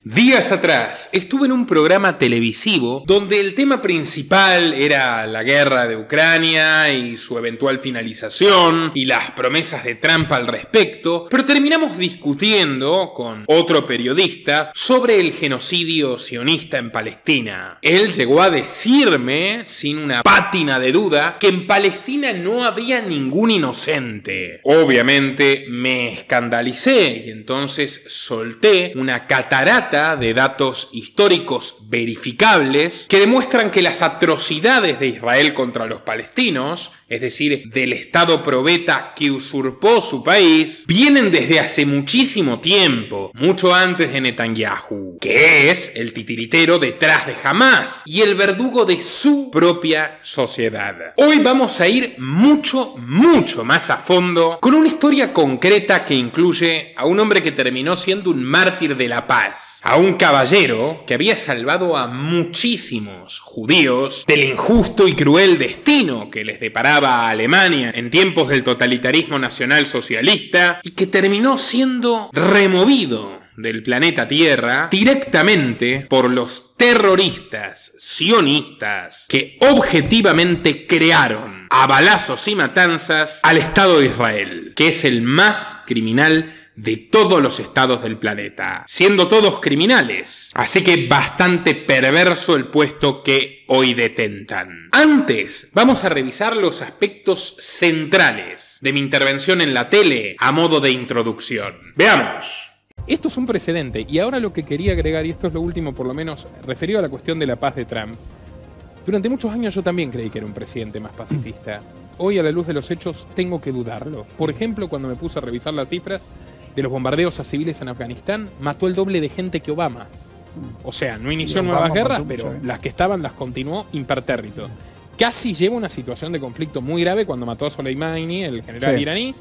Días atrás estuve en un programa televisivo donde el tema principal era la guerra de Ucrania y su eventual finalización y las promesas de Trump al respecto, pero terminamos discutiendo con otro periodista sobre el genocidio sionista en Palestina. Él llegó a decirme, sin una pátina de duda, que en Palestina no había ningún inocente. Obviamente me escandalicé y entonces solté una catarata de datos históricos verificables que demuestran que las atrocidades de Israel contra los palestinos, es decir, del Estado probeta que usurpó su país, vienen desde hace muchísimo tiempo, mucho antes de Netanyahu, que es el titiritero detrás de Hamás y el verdugo de su propia sociedad. Hoy vamos a ir mucho más a fondo con una historia concreta que incluye a un hombre que terminó siendo un mártir de la paz, a un caballero que había salvado a muchísimos judíos del injusto y cruel destino que les deparaba a Alemania en tiempos del totalitarismo nacional socialista y que terminó siendo removido del planeta Tierra directamente por los terroristas sionistas que objetivamente crearon a balazos y matanzas al Estado de Israel, que es el más criminal de todos los estados del planeta, siendo todos criminales. Así que bastante perverso el puesto que hoy detentan. Antes, vamos a revisar los aspectos centrales de mi intervención en la tele a modo de introducción. Veamos. Esto es un precedente, y ahora lo que quería agregar, y esto es lo último por lo menos referido a la cuestión de la paz de Trump. Durante muchos años yo también creí que era un presidente más pacifista. Hoy, a la luz de los hechos, tengo que dudarlo. Por ejemplo, cuando me puse a revisar las cifras de los bombardeos a civiles en Afganistán, mató el doble de gente que Obama. O sea, no inició nuevas guerras, pero las que estaban las continuó impertérrito. Casi lleva una situación de conflicto muy grave cuando mató a Soleimani, el general iraní,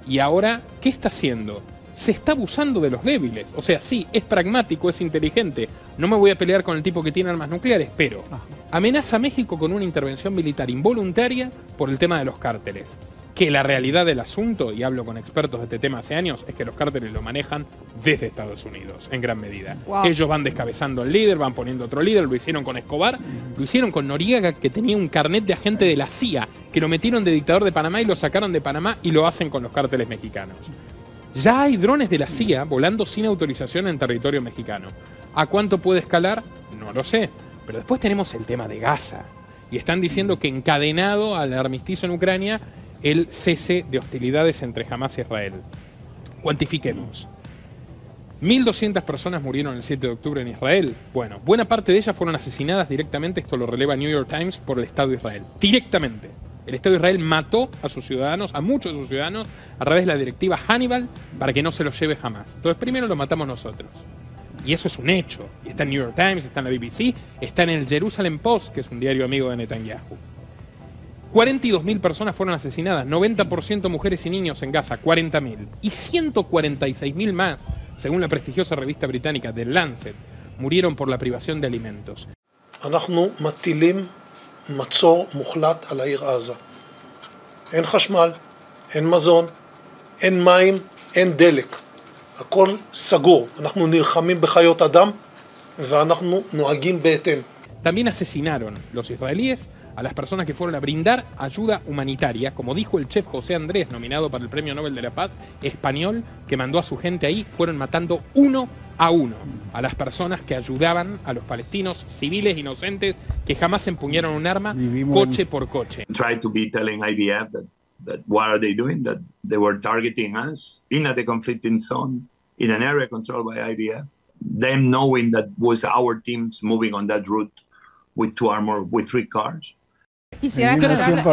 y ahora, ¿qué está haciendo? Se está abusando de los débiles. O sea, sí, es pragmático, es inteligente. No me voy a pelear con el tipo que tiene armas nucleares, pero amenaza a México con una intervención militar involuntaria por el tema de los cárteles. Que la realidad del asunto, y hablo con expertos de este tema hace años, es que los cárteles lo manejan desde Estados Unidos, en gran medida. Ellos van descabezando al líder, van poniendo otro líder, lo hicieron con Escobar, lo hicieron con Noriega, que tenía un carnet de agente de la CIA, que lo metieron de dictador de Panamá y lo sacaron de Panamá, y lo hacen con los cárteles mexicanos. Ya hay drones de la CIA volando sin autorización en territorio mexicano. ¿A cuánto puede escalar? No lo sé. Pero después tenemos el tema de Gaza. Y están diciendo que encadenado al armisticio en Ucrania, el cese de hostilidades entre Hamás y Israel. Cuantifiquemos. 1.200 personas murieron el 7 de octubre en Israel. Bueno, buena parte de ellas fueron asesinadas directamente, esto lo releva New York Times, por el Estado de Israel. Directamente. El Estado de Israel mató a sus ciudadanos, a muchos de sus ciudadanos, a través de la directiva Hannibal para que no se los lleve jamás. Entonces primero lo matamos nosotros. Y eso es un hecho. Y está en New York Times, está en la BBC, está en el Jerusalem Post, que es un diario amigo de Netanyahu. 42.000 personas fueron asesinadas, 90% mujeres y niños en Gaza, 40.000. Y 146.000 más, según la prestigiosa revista británica The Lancet, murieron por la privación de alimentos. מצור מוחלט על העיר עזה. אין חשמל, אין מזון, אין מים, אין דלק. הכל סגור. אנחנו נלחמים בחיות אדם ואנחנו נוהגים בהתאם. También asesinaron los israelíes a las personas que fueron a brindar ayuda humanitaria, como dijo el chef José Andrés, nominado para el Premio Nobel de la Paz, español, que mandó a su gente ahí, fueron matando uno a uno a las personas que ayudaban a los palestinos civiles inocentes que jamás empuñaron un arma, coche por coche. Try to be telling IDF that what are they doing, that they were targeting us in a conflicting zone, in an area controlled by IDF, them knowing that was our teams moving on that route with 2 armor, with 3 cars. Quisiera escuchar,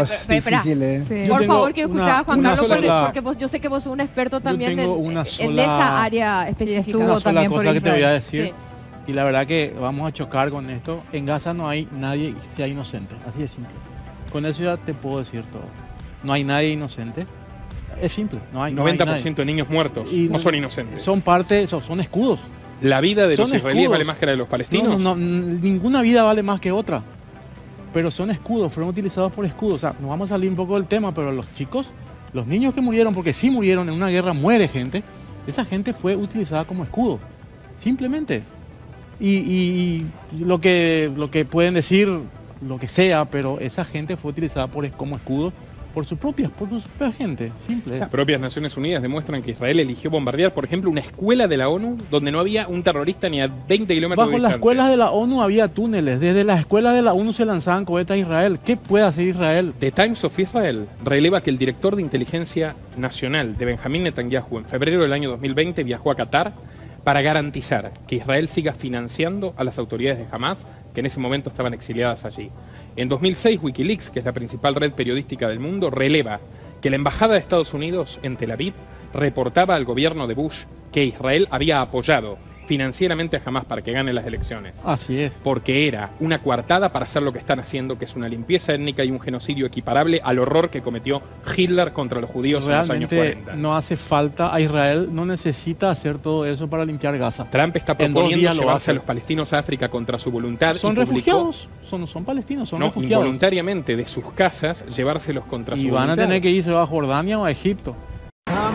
por favor, que escuchaba a Juan Carlos, porque yo sé que vos sos un experto también en esa área específica. Una sola cosa que te voy a decir, y la verdad que vamos a chocar con esto. En Gaza no hay nadie que sea inocente, así de simple. Con eso ya te puedo decir todo. No hay nadie inocente. Es simple, no hay 90% de niños muertos y no son inocentes. Son escudos. ¿La vida de los israelíes vale más que la de los palestinos? No, ninguna vida vale más que otra. Pero son escudos, fueron utilizados por escudos. O sea, nos vamos a salir un poco del tema, pero los chicos, los niños que murieron, porque sí murieron en una guerra, muere gente, esa gente fue utilizada como escudo. Simplemente. Y lo que pueden decir, lo que sea, pero esa gente fue utilizada como escudo por su propia gente, simple. Las propias Naciones Unidas demuestran que Israel eligió bombardear, por ejemplo, una escuela de la ONU donde no había un terrorista ni a 20 kilómetros de distancia. Bajo las escuelas de la ONU había túneles. Desde las escuelas de la ONU se lanzaban cohetes a Israel. ¿Qué puede hacer Israel? The Times of Israel releva que el director de inteligencia nacional de Benjamín Netanyahu en febrero del año 2020 viajó a Qatar para garantizar que Israel siga financiando a las autoridades de Hamas, que en ese momento estaban exiliadas allí. En 2006, Wikileaks, que es la principal red periodística del mundo, releva que la Embajada de Estados Unidos en Tel Aviv reportaba al gobierno de Bush que Israel había apoyado financieramente a Hamas para que gane las elecciones. Así es. Porque era una coartada para hacer lo que están haciendo, que es una limpieza étnica y un genocidio equiparable al horror que cometió Hitler contra los judíos realmente en los años 40. No hace falta, a Israel no necesita hacer todo eso para limpiar Gaza. Trump está proponiendo llevarse a los palestinos a África contra su voluntad. Son refugiados, son palestinos, son refugiados. Involuntariamente de sus casas, llevárselos contra su voluntad. Y van a tener que irse a Jordania o a Egipto. I'm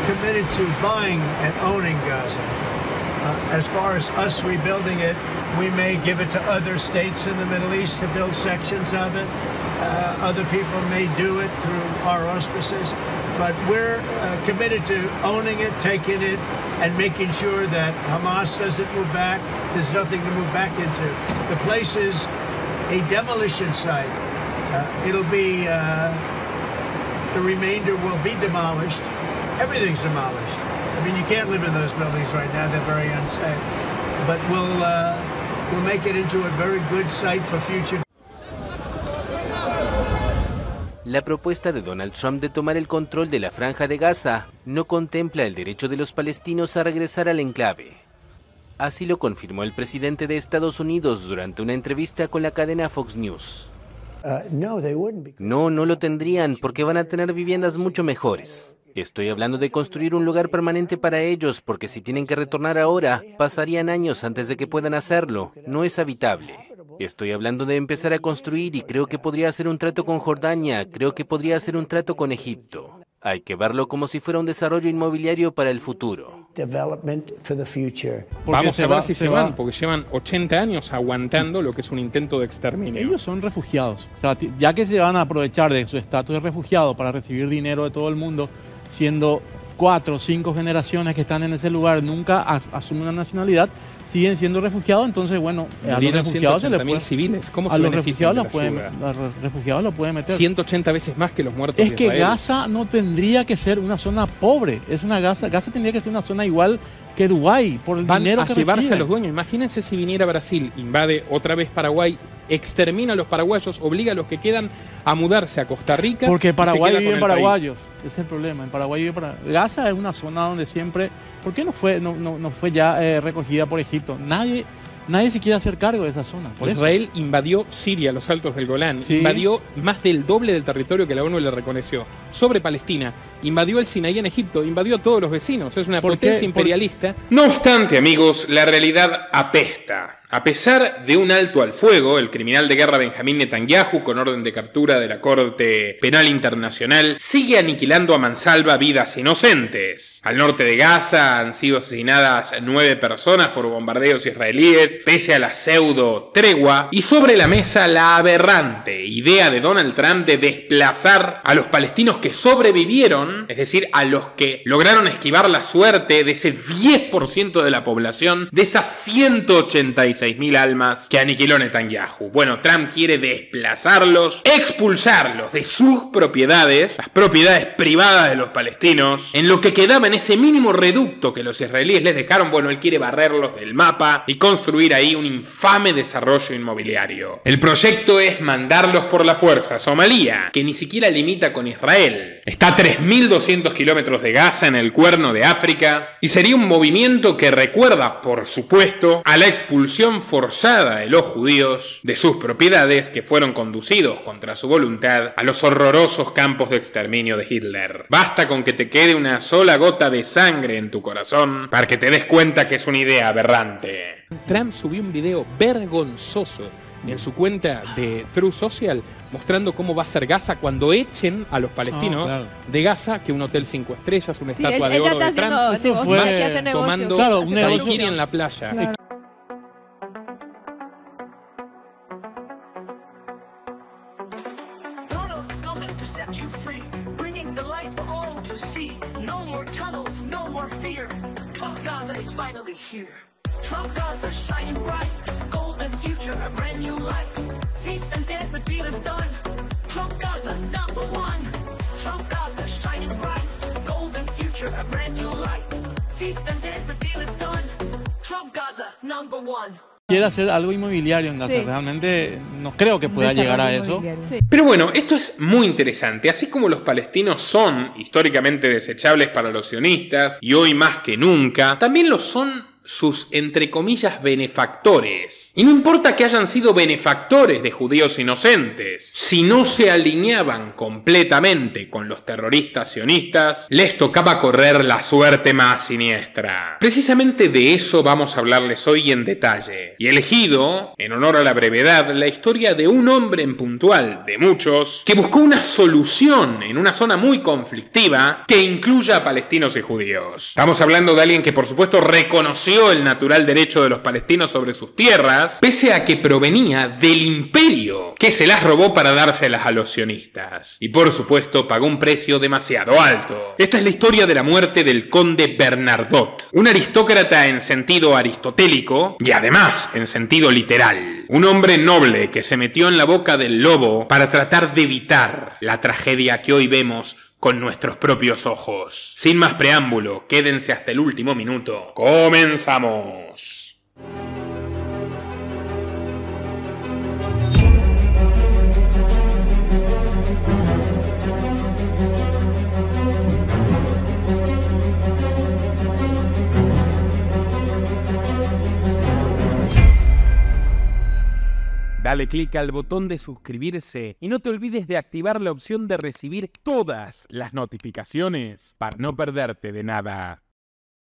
committed to buying and owning Gaza. As far as us rebuilding it, we may give it to other states in the Middle East to build sections of it. Other people may do it through our auspices. But we're committed to owning it, taking it, and making sure that Hamas doesn't move back. There's nothing to move back into. The place is a demolition site. It'll be, the remainder will be demolished. Everything's demolished. I mean, you can't live in those buildings right now. They're very unsafe. But we'll make it into a very good site for future. La propuesta de Donald Trump de tomar el control de la Franja de Gaza no contempla el derecho de los palestinos a regresar al enclave. Así lo confirmó el presidente de Estados Unidos durante una entrevista con la cadena Fox News. No lo tendrían porque van a tener viviendas mucho mejores. Estoy hablando de construir un lugar permanente para ellos, porque si tienen que retornar ahora, pasarían años antes de que puedan hacerlo. No es habitable. Estoy hablando de empezar a construir y creo que podría hacer un trato con Jordania, creo que podría hacer un trato con Egipto. Hay que verlo como si fuera un desarrollo inmobiliario para el futuro. Vamos a ver si se van, porque llevan 80 años aguantando lo que es un intento de exterminio. Ellos son refugiados. O sea, ya que se van a aprovechar de su estatus de refugiado para recibir dinero de todo el mundo, siendo 4 o 5 generaciones que están en ese lugar, nunca asumen una nacionalidad, siguen siendo refugiados. Entonces, bueno, a los refugiados se les puede, civiles. ¿Cómo a se los refugiados los pueden meter 180 veces más que los muertos de Israel. Es que Gaza no tendría que ser una zona pobre, Gaza tendría que ser una zona igual que Dubái, por el dinero que llevarse reciben. A los dueños. Imagínense si viniera Brasil, invade otra vez Paraguay, extermina a los paraguayos, obliga a los que quedan a mudarse a Costa Rica. Porque Paraguay viven paraguayos, ese es el problema. En Paraguay vive Gaza es una zona donde siempre, ¿por qué no fue ya recogida por Egipto? Nadie se quiere hacer cargo de esa zona. Israel invadió Siria, los Altos del Golán, invadió más del doble del territorio que la ONU le reconoció. Sobre Palestina, invadió el Sinaí en Egipto, invadió a todos los vecinos, es una potencia imperialista. No obstante, amigos, la realidad apesta. A pesar de un alto al fuego, el criminal de guerra Benjamín Netanyahu, con orden de captura de la Corte Penal Internacional, sigue aniquilando a mansalva vidas inocentes. Al norte de Gaza han sido asesinadas 9 personas por bombardeos israelíes, pese a la pseudo tregua, y sobre la mesa la aberrante idea de Donald Trump de desplazar a los palestinos que sobrevivieron, es decir, a los que lograron esquivar la suerte de ese 10% de la población, de esas 186.000 almas que aniquiló Netanyahu. Bueno, Trump quiere desplazarlos, expulsarlos de sus propiedades, las propiedades privadas de los palestinos, en lo que quedaba en ese mínimo reducto que los israelíes les dejaron. Bueno, él quiere barrerlos del mapa y construir ahí un infame desarrollo inmobiliario. El proyecto es mandarlos por la fuerza a Somalia, que ni siquiera limita con Israel. Está a 3.200 kilómetros de Gaza, en el Cuerno de África, y sería un movimiento que recuerda, por supuesto, a la expulsión forzada de los judíos de sus propiedades, que fueron conducidos contra su voluntad a los horrorosos campos de exterminio de Hitler. Basta con que te quede una sola gota de sangre en tu corazón para que te des cuenta que es una idea aberrante. Trump subió un video vergonzoso en su cuenta de Truth Social, mostrando cómo va a ser Gaza cuando echen a los palestinos de Gaza, que un hotel 5 estrellas, una estatua de oro de Trump, tomando daiquiri en la playa. fear. Trump Gaza is finally here. Trump Gaza shining bright, golden future, a brand new light. Feast and dance, the deal is done. Trump Gaza number one. Trump Gaza shining bright, golden future, a brand new light. Feast and dance, the deal is done. Trump Gaza number one. Quiere hacer algo inmobiliario en Gaza. Sí. Realmente no creo que pueda llegar a eso. Sí. Pero bueno, esto es muy interesante. Así como los palestinos son históricamente desechables para los sionistas, y hoy más que nunca, también lo son sus, entre comillas, benefactores. Y no importa que hayan sido benefactores de judíos inocentes, si no se alineaban completamente con los terroristas sionistas, les tocaba correr la suerte más siniestra. Precisamente de eso vamos a hablarles hoy en detalle. Y he elegido, en honor a la brevedad, la historia de un hombre en puntual, de muchos, que buscó una solución en una zona muy conflictiva que incluya a palestinos y judíos. Estamos hablando de alguien que por supuesto reconoció el natural derecho de los palestinos sobre sus tierras, pese a que provenía del imperio que se las robó para dárselas a los sionistas. Y por supuesto pagó un precio demasiado alto. Esta es la historia de la muerte del conde Bernadotte, un aristócrata en sentido aristotélico y además en sentido literal. Un hombre noble que se metió en la boca del lobo para tratar de evitar la tragedia que hoy vemos con nuestros propios ojos. Sin más preámbulo, quédense hasta el último minuto. ¡Comenzamos! Dale clic al botón de suscribirse y no te olvides de activar la opción de recibir todas las notificaciones para no perderte de nada.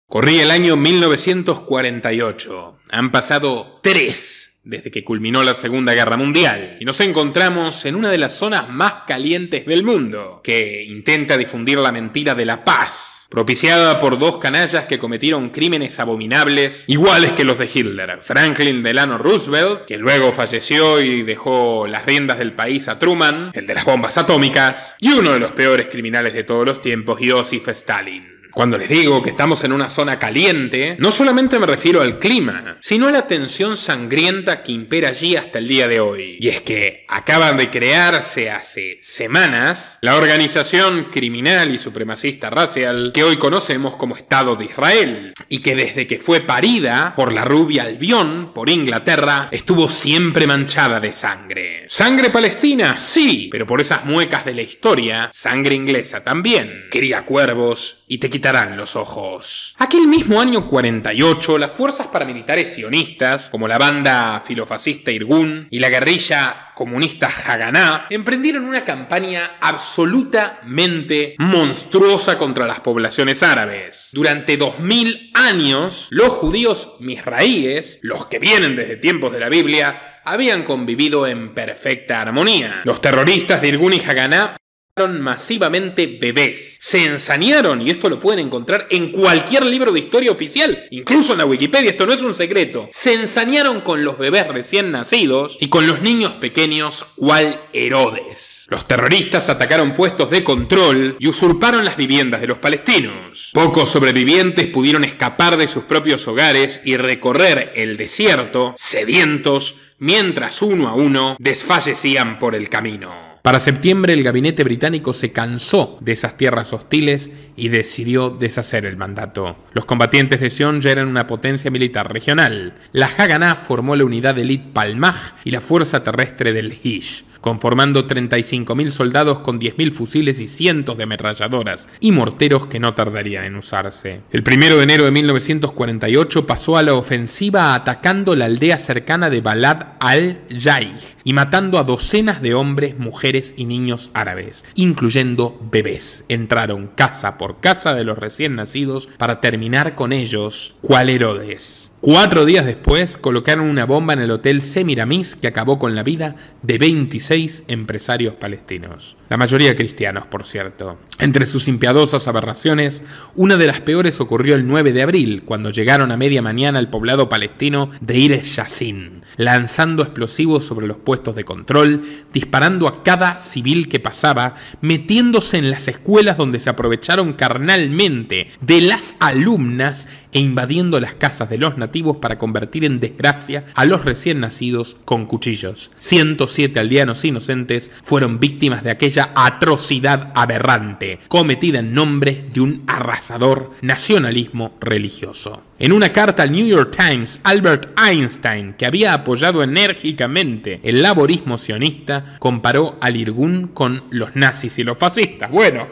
Corría el año 1948. Han pasado 3 desde que culminó la Segunda Guerra Mundial y nos encontramos en una de las zonas más calientes del mundo, que intenta difundir la mentira de la paz, propiciada por 2 canallas que cometieron crímenes abominables iguales que los de Hitler. Franklin Delano Roosevelt, que luego falleció y dejó las riendas del país a Truman, el de las bombas atómicas, y uno de los peores criminales de todos los tiempos, Joseph Stalin. Cuando les digo que estamos en una zona caliente, no solamente me refiero al clima, sino a la tensión sangrienta que impera allí hasta el día de hoy. Y es que acaban de crearse hace semanas la organización criminal y supremacista racial que hoy conocemos como Estado de Israel, y que desde que fue parida por la rubia Albión por Inglaterra, estuvo siempre manchada de sangre. ¿Sangre palestina? Sí, pero por esas muecas de la historia, sangre inglesa también. Cría cuervos y te quitarán los ojos. Aquel mismo año 48, las fuerzas paramilitares sionistas, como la banda filofascista Irgun y la guerrilla comunista Haganá, emprendieron una campaña absolutamente monstruosa contra las poblaciones árabes. Durante 2000 años, los judíos misraíes, los que vienen desde tiempos de la Biblia, habían convivido en perfecta armonía. Los terroristas de Irgun y Haganá masivamente bebés. Se ensañaron, y esto lo pueden encontrar en cualquier libro de historia oficial, incluso en la Wikipedia, esto no es un secreto. Se ensañaron con los bebés recién nacidos y con los niños pequeños cual Herodes. Los terroristas atacaron puestos de control y usurparon las viviendas de los palestinos. Pocos sobrevivientes pudieron escapar de sus propios hogares y recorrer el desierto, sedientos, mientras uno a uno desfallecían por el camino. Para septiembre, el gabinete británico se cansó de esas tierras hostiles y decidió deshacer el mandato. Los combatientes de Sion ya eran una potencia militar regional. La Haganá formó la unidad elite Palmaj y la fuerza terrestre del Hish, conformando 35.000 soldados con 10.000 fusiles y cientos de ametralladoras y morteros que no tardarían en usarse. El 1 de enero de 1948 pasó a la ofensiva atacando la aldea cercana de Balad al-Jaih y matando a docenas de hombres, mujeres y niños árabes, incluyendo bebés. Entraron casa por casa de los recién nacidos para terminar con ellos, cual Herodes. 4 días después colocaron una bomba en el hotel Semiramis que acabó con la vida de 26 empresarios palestinos. La mayoría cristianos, por cierto. Entre sus impiadosas aberraciones, una de las peores ocurrió el 9 de abril, cuando llegaron a media mañana al poblado palestino de Deir ez-Yassin, lanzando explosivos sobre los puestos de control, disparando a cada civil que pasaba, metiéndose en las escuelas donde se aprovecharon carnalmente de las alumnas e invadiendo las casas de los nativos para convertir en desgracia a los recién nacidos con cuchillos. 107 aldeanos inocentes fueron víctimas de aquella atrocidad aberrante, cometida en nombre de un arrasador nacionalismo religioso. En una carta al New York Times, Albert Einstein, que había apoyado enérgicamente el laborismo sionista, comparó al Irgun con los nazis y los fascistas. Bueno,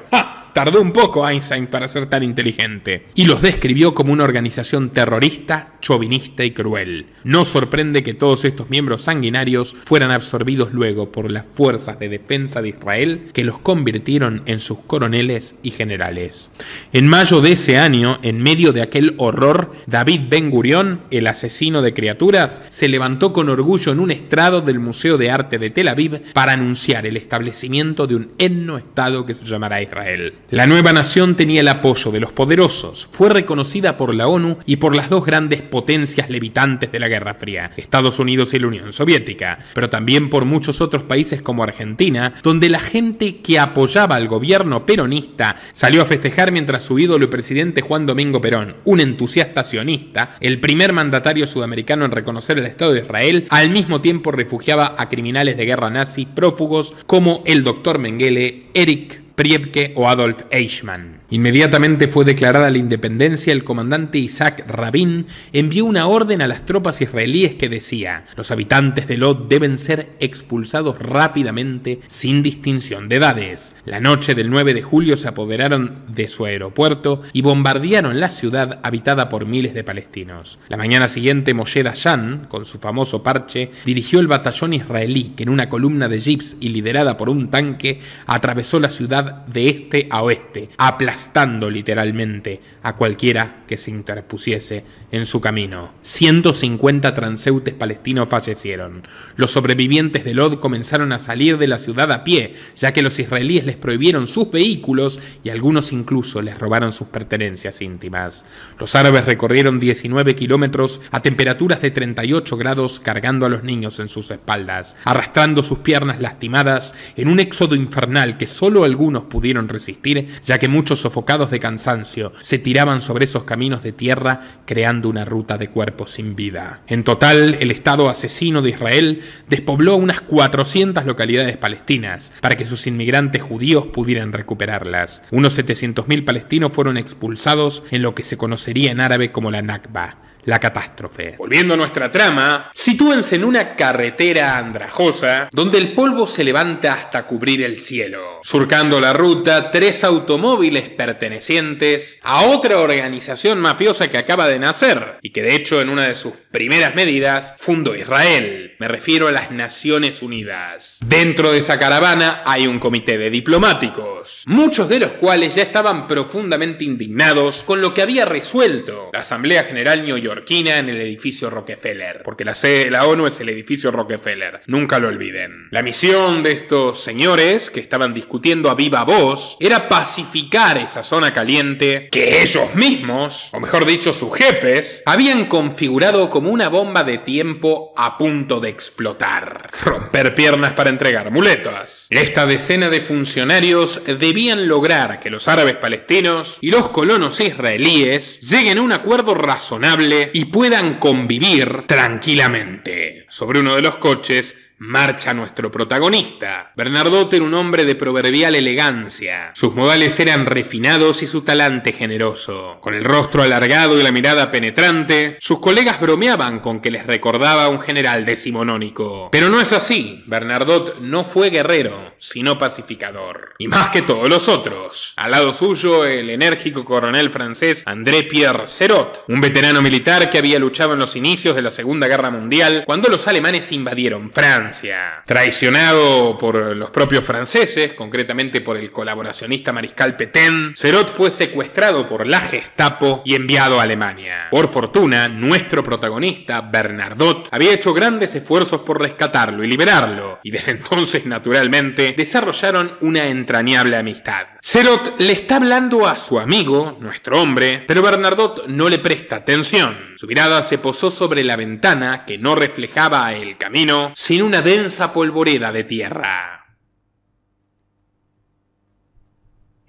tardó un poco Einstein para ser tan inteligente, y los describió como una organización terrorista, chauvinista y cruel. No sorprende que todos estos miembros sanguinarios fueran absorbidos luego por las fuerzas de defensa de Israel, que los convirtieron en sus coroneles y generales. En mayo de ese año, en medio de aquel horror, David Ben Gurión, el asesino de criaturas, se levantó con orgullo en un estrado del Museo de Arte de Tel Aviv para anunciar el establecimiento de un etnoestado que se llamará Israel. La nueva nación tenía el apoyo de los poderosos, fue reconocida por la ONU y por las dos grandes potencias levitantes de la Guerra Fría, Estados Unidos y la Unión Soviética, pero también por muchos otros países como Argentina, donde la gente que apoyaba al gobierno peronista salió a festejar mientras su ídolo y presidente Juan Domingo Perón, un entusiasta sionista, el primer mandatario sudamericano en reconocer el Estado de Israel, al mismo tiempo refugiaba a criminales de guerra nazi prófugos como el Dr. Mengele, Erich Priebke o Adolf Eichmann. Inmediatamente fue declarada la independencia, el comandante Isaac Rabin envió una orden a las tropas israelíes que decía: los habitantes de Lod deben ser expulsados rápidamente sin distinción de edades. La noche del 9 de julio se apoderaron de su aeropuerto y bombardearon la ciudad habitada por miles de palestinos. La mañana siguiente Moshe Dayan, con su famoso parche, dirigió el batallón israelí que en una columna de jeeps y liderada por un tanque atravesó la ciudad de este a oeste, aplastando literalmente a cualquiera que se interpusiese en su camino. 150 transeúntes palestinos fallecieron. Los sobrevivientes de Lod comenzaron a salir de la ciudad a pie, ya que los israelíes les prohibieron sus vehículos y algunos incluso les robaron sus pertenencias íntimas. Los árabes recorrieron 19 kilómetros a temperaturas de 38 grados cargando a los niños en sus espaldas, arrastrando sus piernas lastimadas en un éxodo infernal que solo algunos pudieron resistir, ya que muchos sofocados de cansancio se tiraban sobre esos caminos de tierra creando una ruta de cuerpos sin vida. En total, el Estado asesino de Israel despobló unas 400 localidades palestinas para que sus inmigrantes judíos pudieran recuperarlas. Unos 700.000 palestinos fueron expulsados en lo que se conocería en árabe como la Nakba, la catástrofe. Volviendo a nuestra trama, sitúense en una carretera andrajosa donde el polvo se levanta hasta cubrir el cielo. Surcando la ruta, 3 automóviles pertenecientes a otra organización mafiosa que acaba de nacer y que de hecho en una de sus primeras medidas fundó Israel. Me refiero a las Naciones Unidas. Dentro de esa caravana hay un comité de diplomáticos, muchos de los cuales ya estaban profundamente indignados con lo que había resuelto la Asamblea General neoyorquina en el edificio Rockefeller, porque la sede de la ONU es el edificio Rockefeller, nunca lo olviden. La misión de estos señores que estaban discutiendo a viva voz era pacificar esa zona caliente que ellos mismos, o mejor dicho sus jefes, habían configurado como una bomba de tiempo a punto de explotar. Romper piernas para entregar muletas. Esta decena de funcionarios debían lograr que los árabes palestinos y los colonos israelíes lleguen a un acuerdo razonable y puedan convivir tranquilamente. Sobre uno de los coches marcha nuestro protagonista. Bernadotte era un hombre de proverbial elegancia. Sus modales eran refinados y su talante generoso. Con el rostro alargado y la mirada penetrante, sus colegas bromeaban con que les recordaba a un general decimonónico. Pero no es así. Bernadotte no fue guerrero, sino pacificador. Y más que todos los otros. Al lado suyo, el enérgico coronel francés André Pierre Serot, un veterano militar que había luchado en los inicios de la Segunda Guerra Mundial cuando los alemanes invadieron Francia. Francia. Traicionado por los propios franceses, concretamente por el colaboracionista mariscal Pétain, Serot fue secuestrado por la Gestapo y enviado a Alemania. Por fortuna, nuestro protagonista, Bernadotte, había hecho grandes esfuerzos por rescatarlo y liberarlo, y desde entonces, naturalmente, desarrollaron una entrañable amistad. Serot le está hablando a su amigo, nuestro hombre, pero Bernadotte no le presta atención. Su mirada se posó sobre la ventana que no reflejaba el camino, sin una densa polvoreda de tierra.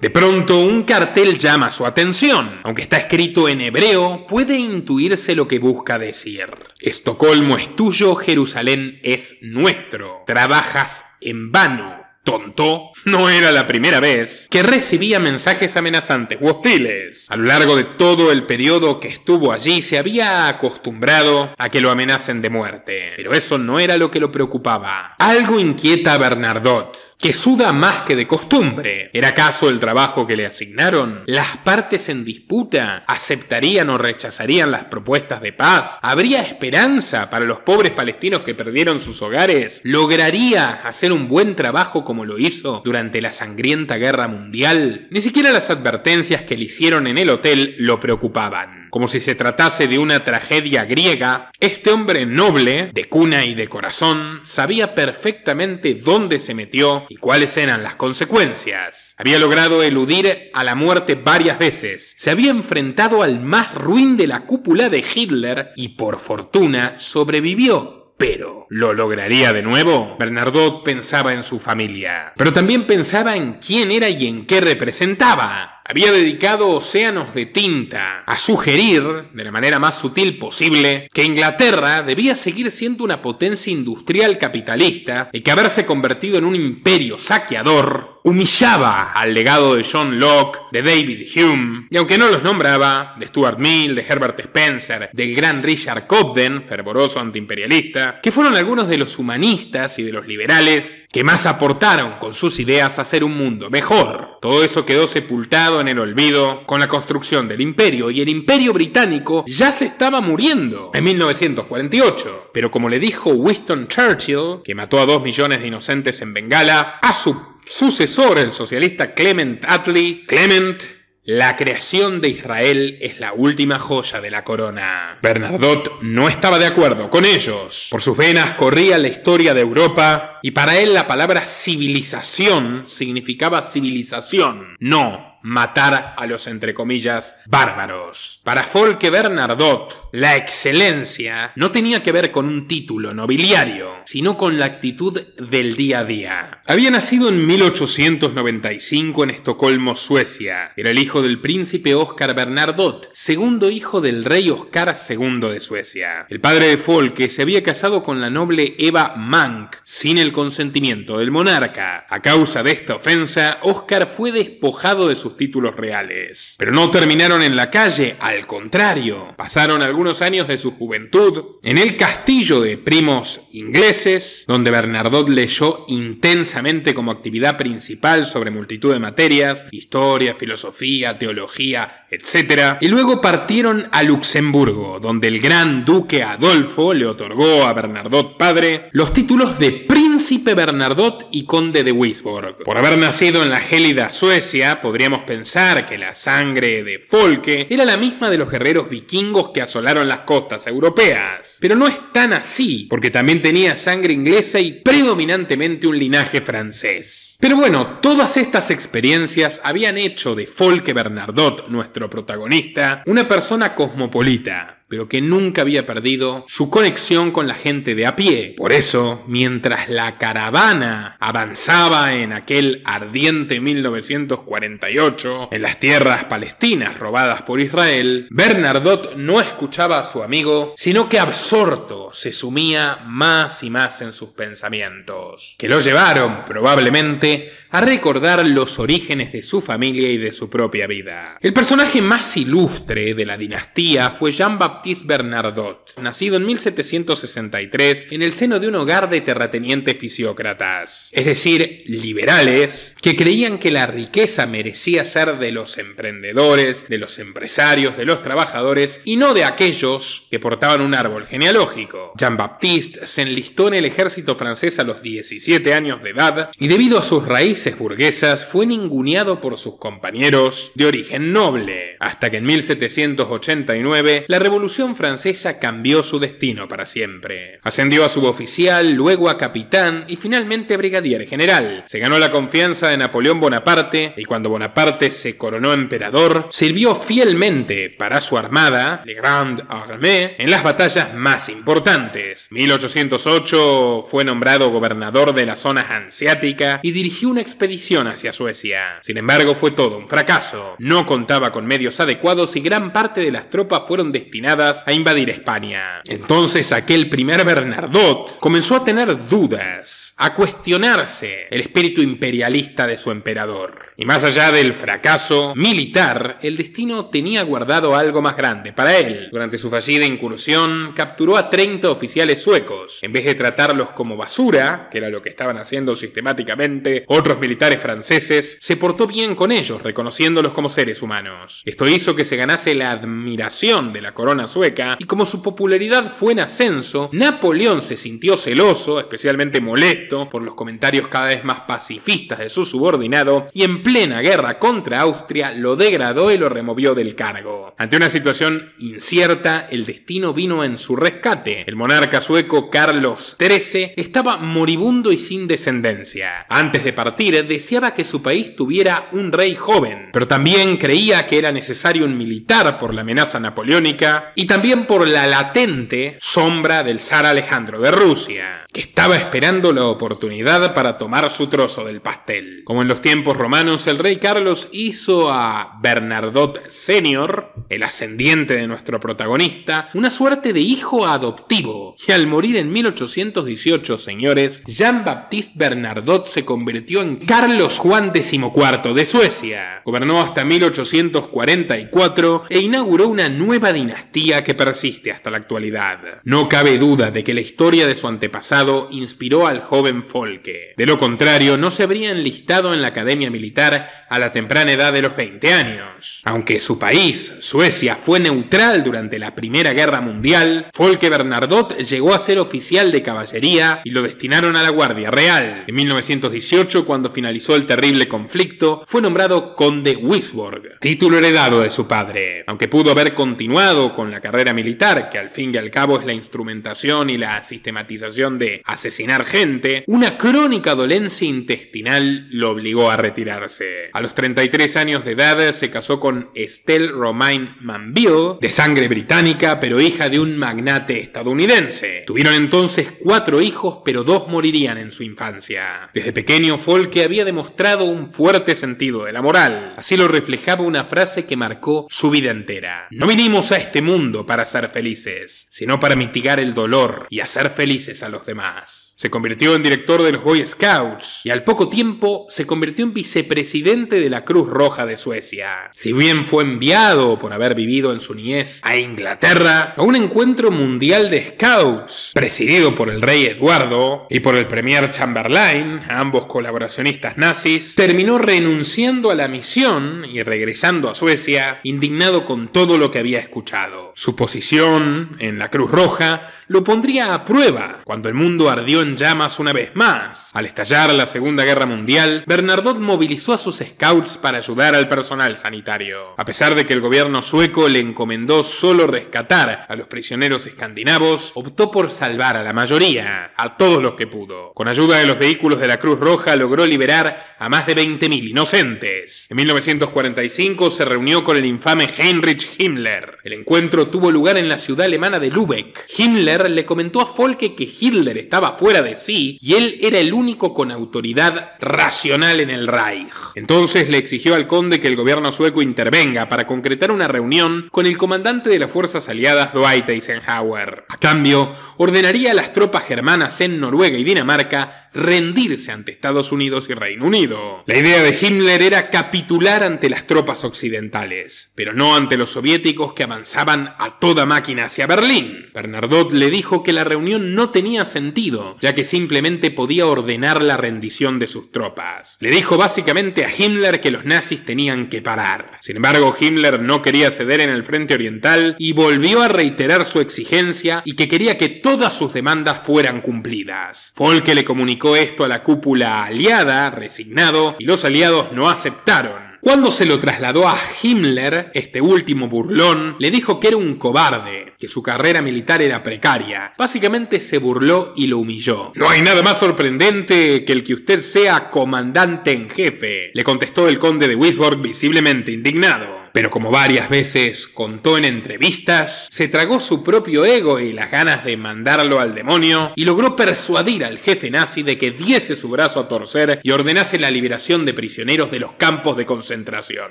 De pronto, un cartel llama su atención. Aunque está escrito en hebreo, puede intuirse lo que busca decir. Estocolmo es tuyo, Jerusalén es nuestro. Trabajas en vano, tonto. No era la primera vez que recibía mensajes amenazantes u hostiles. A lo largo de todo el periodo que estuvo allí se había acostumbrado a que lo amenacen de muerte. Pero eso no era lo que lo preocupaba. Algo inquieta a Bernadotte, que suda más que de costumbre. ¿Era acaso el trabajo que le asignaron? ¿Las partes en disputa aceptarían o rechazarían las propuestas de paz? ¿Habría esperanza para los pobres palestinos que perdieron sus hogares? ¿Lograría hacer un buen trabajo como lo hizo durante la sangrienta guerra mundial? Ni siquiera las advertencias que le hicieron en el hotel lo preocupaban. Como si se tratase de una tragedia griega, este hombre noble, de cuna y de corazón, sabía perfectamente dónde se metió y cuáles eran las consecuencias. Había logrado eludir a la muerte varias veces, se había enfrentado al más ruin de la cúpula de Hitler y por fortuna sobrevivió. Pero, ¿lo lograría de nuevo? Bernadotte pensaba en su familia, pero también pensaba en quién era y en qué representaba. Había dedicado océanos de tinta a sugerir, de la manera más sutil posible, que Inglaterra debía seguir siendo una potencia industrial capitalista y que haberse convertido en un imperio saqueador humillaba al legado de John Locke, de David Hume, y aunque no los nombraba, de Stuart Mill, de Herbert Spencer, del gran Richard Cobden, fervoroso antiimperialista, que fueron algunos de los humanistas y de los liberales que más aportaron con sus ideas a hacer un mundo mejor. Todo eso quedó sepultado en el olvido con la construcción del imperio, y el imperio británico ya se estaba muriendo en 1948. Pero como le dijo Winston Churchill, que mató a 2 millones de inocentes en Bengala, a su sucesor, el socialista Clement Attlee: Clement, la creación de Israel es la última joya de la corona. Bernadotte no estaba de acuerdo con ellos. Por sus venas corría la historia de Europa, y para él la palabra civilización significaba civilización, no matar a los, entre comillas, bárbaros. Para Folke Bernadotte, la excelencia no tenía que ver con un título nobiliario, sino con la actitud del día a día. Había nacido en 1895 en Estocolmo, Suecia. Era el hijo del príncipe Oscar Bernadotte, segundo hijo del rey Oscar II de Suecia. El padre de Folke se había casado con la noble Eva Mank sin el consentimiento del monarca. A causa de esta ofensa, Oscar fue despojado de sus títulos reales. Pero no terminaron en la calle, al contrario. Pasaron algunos años de su juventud en el castillo de primos ingleses, donde Bernadotte leyó intensamente como actividad principal sobre multitud de materias, historia, filosofía, teología, etc. Y luego partieron a Luxemburgo, donde el gran duque Adolfo le otorgó a Bernadotte padre los títulos de príncipe Bernadotte y conde de Wisborg. Por haber nacido en la gélida Suecia, podríamos pensar que la sangre de Folke era la misma de los guerreros vikingos que asolaron las costas europeas. Pero no es tan así, porque también tenía sangre inglesa y predominantemente un linaje francés. Pero bueno, todas estas experiencias habían hecho de Folke Bernadotte, nuestro protagonista, una persona cosmopolita, pero que nunca había perdido su conexión con la gente de a pie. Por eso, mientras la caravana avanzaba en aquel ardiente 1948, en las tierras palestinas robadas por Israel, Bernadotte no escuchaba a su amigo, sino que absorto se sumía más y más en sus pensamientos, que lo llevaron, probablemente, tarde a recordar los orígenes de su familia y de su propia vida. El personaje más ilustre de la dinastía fue Jean-Baptiste Bernadotte, nacido en 1763 en el seno de un hogar de terratenientes fisiócratas, es decir, liberales, que creían que la riqueza merecía ser de los emprendedores, de los empresarios, de los trabajadores y no de aquellos que portaban un árbol genealógico. Jean-Baptiste se enlistó en el ejército francés a los 17 años de edad y debido a sus raíces burguesas fue ninguneado por sus compañeros de origen noble, hasta que en 1789 la Revolución Francesa cambió su destino para siempre. Ascendió a suboficial, luego a capitán y finalmente a brigadier general. Se ganó la confianza de Napoleón Bonaparte y cuando Bonaparte se coronó emperador, sirvió fielmente para su armada, la Grande Armée, en las batallas más importantes. En 1808 fue nombrado gobernador de la zona hanseática y dirigió una expedición hacia Suecia. Sin embargo, fue todo un fracaso. No contaba con medios adecuados y gran parte de las tropas fueron destinadas a invadir España. Entonces aquel primer Bernadotte comenzó a tener dudas, a cuestionarse el espíritu imperialista de su emperador. Y más allá del fracaso militar, el destino tenía guardado algo más grande para él. Durante su fallida incursión, capturó a 30 oficiales suecos. En vez de tratarlos como basura, que era lo que estaban haciendo sistemáticamente otros militares franceses, se portó bien con ellos, reconociéndolos como seres humanos. Esto hizo que se ganase la admiración de la corona sueca, y como su popularidad fue en ascenso, Napoleón se sintió celoso, especialmente molesto, por los comentarios cada vez más pacifistas de su subordinado, y en plena guerra contra Austria lo degradó y lo removió del cargo. Ante una situación incierta, el destino vino en su rescate. El monarca sueco Carlos XIII estaba moribundo y sin descendencia. Antes de partir, deseaba que su país tuviera un rey joven, pero también creía que era necesario un militar por la amenaza napoleónica y también por la latente sombra del zar Alejandro de Rusia, que estaba esperando la oportunidad para tomar su trozo del pastel. Como en los tiempos romanos, el rey Carlos hizo a Bernadotte Senior, el ascendiente de nuestro protagonista, una suerte de hijo adoptivo, y al morir en 1818, señores, Jean-Baptiste Bernadotte se convirtió en Carlos Juan XIV de Suecia. Gobernó hasta 1844 e inauguró una nueva dinastía que persiste hasta la actualidad. No cabe duda de que la historia de su antepasado inspiró al joven Folke. De lo contrario, no se habría enlistado en la academia militar a la temprana edad de los 20 años. Aunque su país, Suecia, fue neutral durante la Primera Guerra Mundial, Folke Bernadotte llegó a ser oficial de caballería y lo destinaron a la Guardia Real. En 1918, cuando finalizó el terrible conflicto, fue nombrado conde Wisborg, título heredado de su padre. Aunque pudo haber continuado con la carrera militar, que al fin y al cabo es la instrumentación y la sistematización de asesinar gente, una crónica dolencia intestinal lo obligó a retirarse. A los 33 años de edad se casó con Estelle Romain Manville, de sangre británica pero hija de un magnate estadounidense. Tuvieron entonces 4 hijos, pero 2 morirían en su infancia. Desde pequeño, Folke había demostrado un fuerte sentido de la moral. Así lo reflejaba una frase que marcó su vida entera: no vinimos a este mundo para ser felices, sino para mitigar el dolor y hacer felices a los demás. Se convirtió en director de los Boy Scouts y al poco tiempo se convirtió en vicepresidente de la Cruz Roja de Suecia. Si bien fue enviado por haber vivido en su niñez a Inglaterra a un encuentro mundial de Scouts presidido por el rey Eduardo y por el premier Chamberlain, ambos colaboracionistas nazis, terminó renunciando a la misión y regresando a Suecia indignado con todo lo que había escuchado. Su posición en la Cruz Roja lo pondría a prueba cuando el mundo ardió en llamas una vez más. Al estallar la Segunda Guerra Mundial, Bernadotte movilizó a sus scouts para ayudar al personal sanitario. A pesar de que el gobierno sueco le encomendó solo rescatar a los prisioneros escandinavos, optó por salvar a la mayoría, a todos los que pudo. Con ayuda de los vehículos de la Cruz Roja logró liberar a más de 20.000 inocentes. En 1945 se reunió con el infame Heinrich Himmler. El encuentro tuvo lugar en la ciudad alemana de Lübeck. Himmler le comentó a Folke que Hitler estaba fuera de sí y él era el único con autoridad racional en el Reich. Entonces le exigió al conde que el gobierno sueco intervenga para concretar una reunión con el comandante de las fuerzas aliadas, Dwight Eisenhower. A cambio, ordenaría a las tropas germanas en Noruega y Dinamarca rendirse ante Estados Unidos y Reino Unido. La idea de Himmler era capitular ante las tropas occidentales, pero no ante los soviéticos que avanzaban a toda máquina hacia Berlín. Bernadotte le dijo que la reunión no tenía sentido, ya que simplemente podía ordenar la rendición de sus tropas. Le dijo básicamente a Himmler que los nazis tenían que parar. Sin embargo, Himmler no quería ceder en el frente oriental y volvió a reiterar su exigencia y que quería que todas sus demandas fueran cumplidas. Folke le comunicó esto a la cúpula aliada, resignado, y los aliados no aceptaron. Cuando se lo trasladó a Himmler, este último burlón le dijo que era un cobarde, que su carrera militar era precaria. Básicamente se burló y lo humilló. «No hay nada más sorprendente que el que usted sea comandante en jefe», le contestó el conde de Wisborg visiblemente indignado. Pero como varias veces contó en entrevistas, se tragó su propio ego y las ganas de mandarlo al demonio y logró persuadir al jefe nazi de que diese su brazo a torcer y ordenase la liberación de prisioneros de los campos de concentración.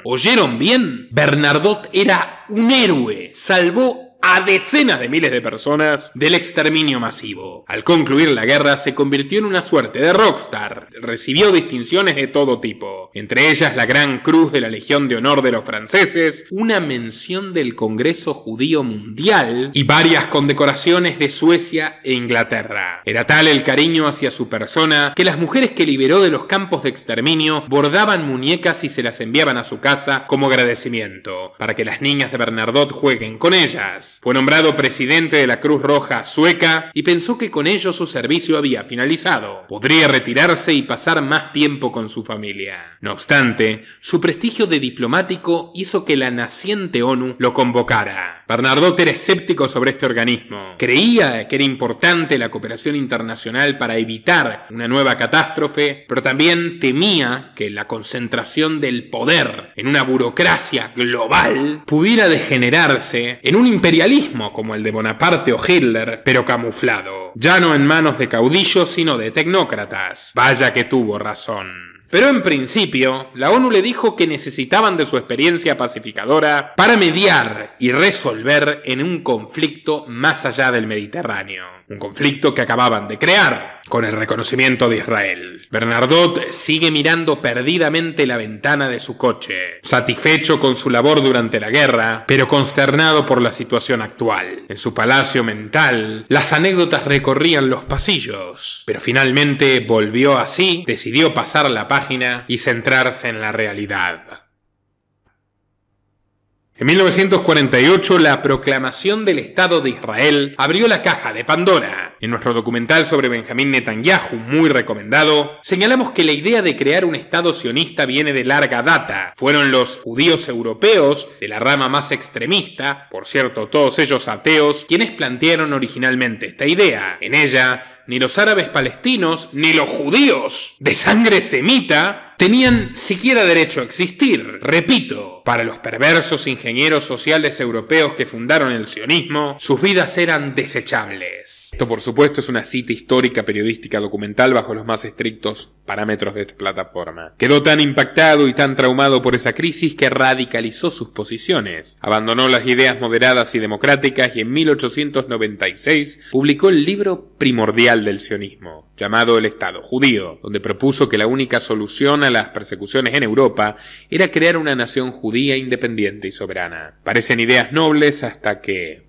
¿Oyeron bien? Bernadotte era un héroe, salvó a decenas de miles de personas del exterminio masivo. Al concluir la guerra se convirtió en una suerte de rockstar. Recibió distinciones de todo tipo, entre ellas la Gran Cruz de la Legión de Honor de los franceses, una mención del Congreso Judío Mundial y varias condecoraciones de Suecia e Inglaterra. Era tal el cariño hacia su persona que las mujeres que liberó de los campos de exterminio bordaban muñecas y se las enviaban a su casa como agradecimiento, para que las niñas de Bernadotte jueguen con ellas. Fue nombrado presidente de la Cruz Roja sueca y pensó que con ello su servicio había finalizado. Podría retirarse y pasar más tiempo con su familia. No obstante, su prestigio de diplomático hizo que la naciente ONU lo convocara. Bernadotte era escéptico sobre este organismo. Creía que era importante la cooperación internacional para evitar una nueva catástrofe, pero también temía que la concentración del poder en una burocracia global pudiera degenerarse en un imperialismo como el de Bonaparte o Hitler, pero camuflado, ya no en manos de caudillos sino de tecnócratas. Vaya que tuvo razón. Pero en principio, la ONU le dijo que necesitaban de su experiencia pacificadora para mediar y resolver en un conflicto más allá del Mediterráneo. Un conflicto que acababan de crear, con el reconocimiento de Israel. Bernadotte sigue mirando perdidamente la ventana de su coche, satisfecho con su labor durante la guerra, pero consternado por la situación actual. En su palacio mental, las anécdotas recorrían los pasillos, pero finalmente volvió así, decidió pasar la página y centrarse en la realidad. En 1948, la proclamación del Estado de Israel abrió la caja de Pandora. En nuestro documental sobre Benjamín Netanyahu, muy recomendado, señalamos que la idea de crear un Estado sionista viene de larga data. Fueron los judíos europeos, de la rama más extremista, por cierto, todos ellos ateos, quienes plantearon originalmente esta idea. En ella, ni los árabes palestinos, ni los judíos de sangre semita tenían siquiera derecho a existir. Repito, para los perversos ingenieros sociales europeos que fundaron el sionismo, sus vidas eran desechables. Esto, por supuesto, es una cita histórica periodística documental bajo los más estrictos parámetros de esta plataforma. Quedó tan impactado y tan traumado por esa crisis que radicalizó sus posiciones. Abandonó las ideas moderadas y democráticas y en 1896 publicó el libro primordial del sionismo, llamado El Estado Judío, donde propuso que la única solución a las persecuciones en Europa era crear una nación judía independiente y soberana. Parecen ideas nobles hasta que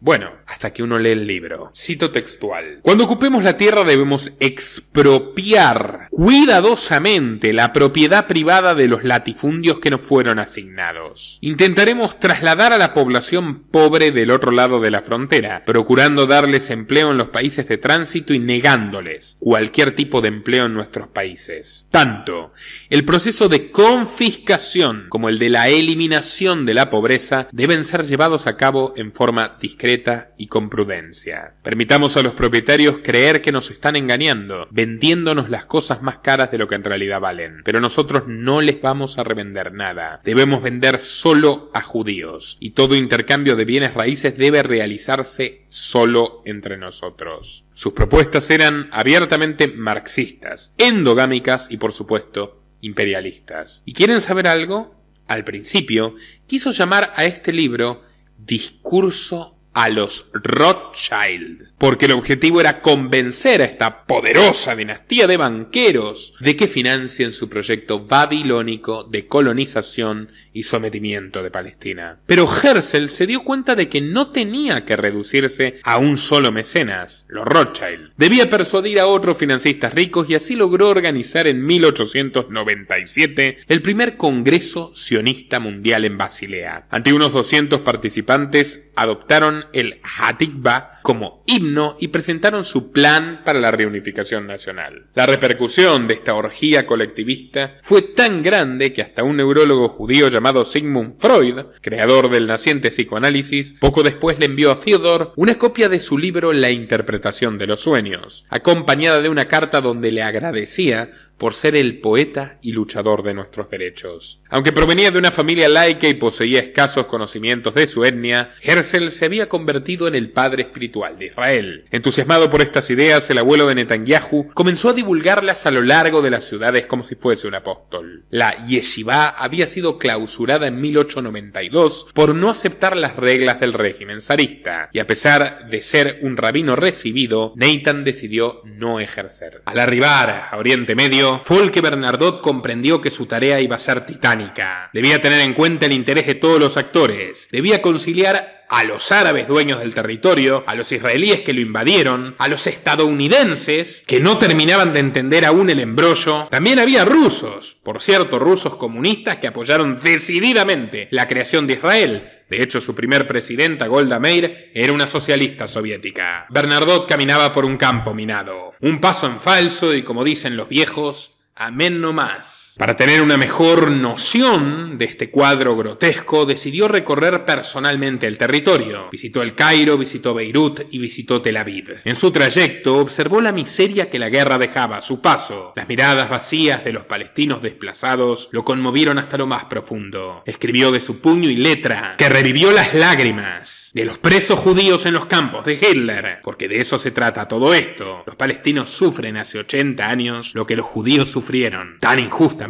uno lee el libro. Cito textual. Cuando ocupemos la tierra debemos expropiar cuidadosamente la propiedad privada de los latifundios que nos fueron asignados. Intentaremos trasladar a la población pobre del otro lado de la frontera, procurando darles empleo en los países de tránsito y negándoles cualquier tipo de empleo en nuestros países. Tanto el proceso de confiscación como el de la eliminación de la pobreza deben ser llevados a cabo en forma discreta y con prudencia. Permitamos a los propietarios creer que nos están engañando, vendiéndonos las cosas más caras de lo que en realidad valen. Pero nosotros no les vamos a revender nada. Debemos vender solo a judíos. Y todo intercambio de bienes raíces debe realizarse solo entre nosotros. Sus propuestas eran abiertamente marxistas, endogámicas y, por supuesto, imperialistas. ¿Y quieren saber algo? Al principio, quiso llamar a este libro Discurso a los Rothschild, porque el objetivo era convencer a esta poderosa dinastía de banqueros de que financien su proyecto babilónico de colonización y sometimiento de Palestina. Pero Herzl se dio cuenta de que no tenía que reducirse a un solo mecenas, los Rothschild. Debía persuadir a otros financistas ricos y así logró organizar en 1897 el primer Congreso Sionista Mundial en Basilea. Ante unos 200 participantes adoptaron el Hatikvah como himno y presentaron su plan para la reunificación nacional. La repercusión de esta orgía colectivista fue tan grande que hasta un neurólogo judío llamado Sigmund Freud, creador del naciente psicoanálisis, poco después le envió a Theodor una copia de su libro La interpretación de los sueños, acompañada de una carta donde le agradecía por ser el poeta y luchador de nuestros derechos. Aunque provenía de una familia laica y poseía escasos conocimientos de su etnia, Herzl se había convertido en el padre espiritual de Israel. Entusiasmado por estas ideas, el abuelo de Netanyahu comenzó a divulgarlas a lo largo de las ciudades como si fuese un apóstol. La yeshivá había sido clausurada en 1892 por no aceptar las reglas del régimen zarista, y a pesar de ser un rabino recibido, Nathan decidió no ejercer. Al arribar a Oriente Medio, Folke Bernadotte comprendió que su tarea iba a ser titánica. Debía tener en cuenta el interés de todos los actores. Debía conciliar a los árabes dueños del territorio, a los israelíes que lo invadieron, a los estadounidenses que no terminaban de entender aún el embrollo. También había rusos, por cierto, rusos comunistas que apoyaron decididamente la creación de Israel. De hecho, su primer presidenta, Golda Meir, era una socialista soviética. Bernadotte caminaba por un campo minado. Un paso en falso y, como dicen los viejos, amén no más. Para tener una mejor noción de este cuadro grotesco, decidió recorrer personalmente el territorio. Visitó el Cairo, visitó Beirut y visitó Tel Aviv. En su trayecto observó la miseria que la guerra dejaba a su paso. Las miradas vacías de los palestinos desplazados lo conmovieron hasta lo más profundo. Escribió de su puño y letra que revivió las lágrimas de los presos judíos en los campos de Hitler, porque de eso se trata todo esto. Los palestinos sufren hace 80 años lo que los judíos sufrieron tan injustamente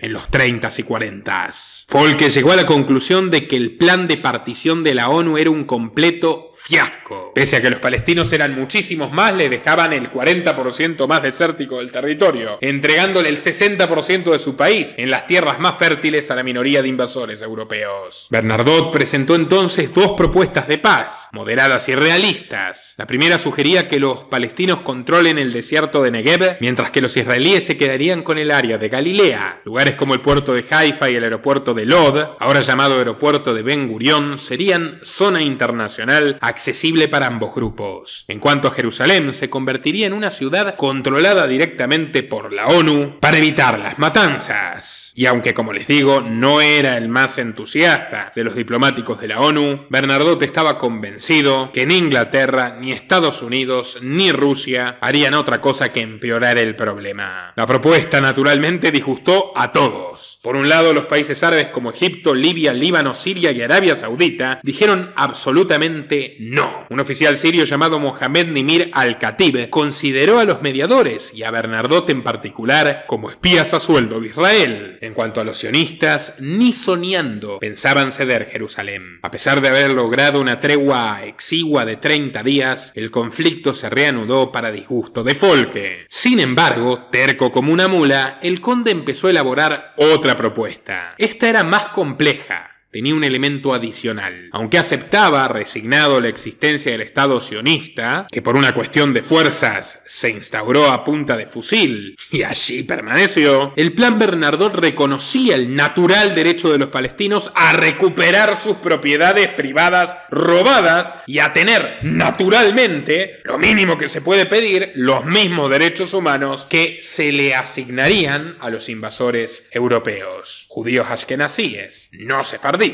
en los 30s y 40s. Folke llegó a la conclusión de que el plan de partición de la ONU era un completo fiasco. Pese a que los palestinos eran muchísimos más, le dejaban el 40% más desértico del territorio, entregándole el 60% de su país en las tierras más fértiles a la minoría de invasores europeos. Bernadotte presentó entonces dos propuestas de paz, moderadas y realistas. La primera sugería que los palestinos controlen el desierto de Negev, mientras que los israelíes se quedarían con el área de Galilea. Lugares como el puerto de Haifa y el aeropuerto de Lod, ahora llamado aeropuerto de Ben Gurión, serían zona internacional accesible para ambos grupos. En cuanto a Jerusalén, se convertiría en una ciudad controlada directamente por la ONU para evitar las matanzas. Y aunque, como les digo, no era el más entusiasta de los diplomáticos de la ONU, Bernadotte estaba convencido que ni Inglaterra, ni Estados Unidos, ni Rusia harían otra cosa que empeorar el problema. La propuesta, naturalmente, disgustó a todos. Por un lado, los países árabes como Egipto, Libia, Líbano, Siria y Arabia Saudita dijeron absolutamente no. Un oficial sirio llamado Mohamed Nimir al-Khatib consideró a los mediadores y a Bernadotte en particular como espías a sueldo de Israel. En cuanto a los sionistas, ni soñando pensaban ceder Jerusalén. A pesar de haber logrado una tregua exigua de 30 días, el conflicto se reanudó para disgusto de Folke. Sin embargo, terco como una mula, el conde empezó a elaborar otra propuesta. Esta era más compleja. Tenía un elemento adicional. Aunque aceptaba resignado la existencia del Estado sionista, que por una cuestión de fuerzas se instauró a punta de fusil y allí permaneció, el plan Bernadotte reconocía el natural derecho de los palestinos a recuperar sus propiedades privadas robadas y a tener, naturalmente, lo mínimo que se puede pedir, los mismos derechos humanos que se le asignarían a los invasores europeos, judíos ashkenazíes, no sefardíes.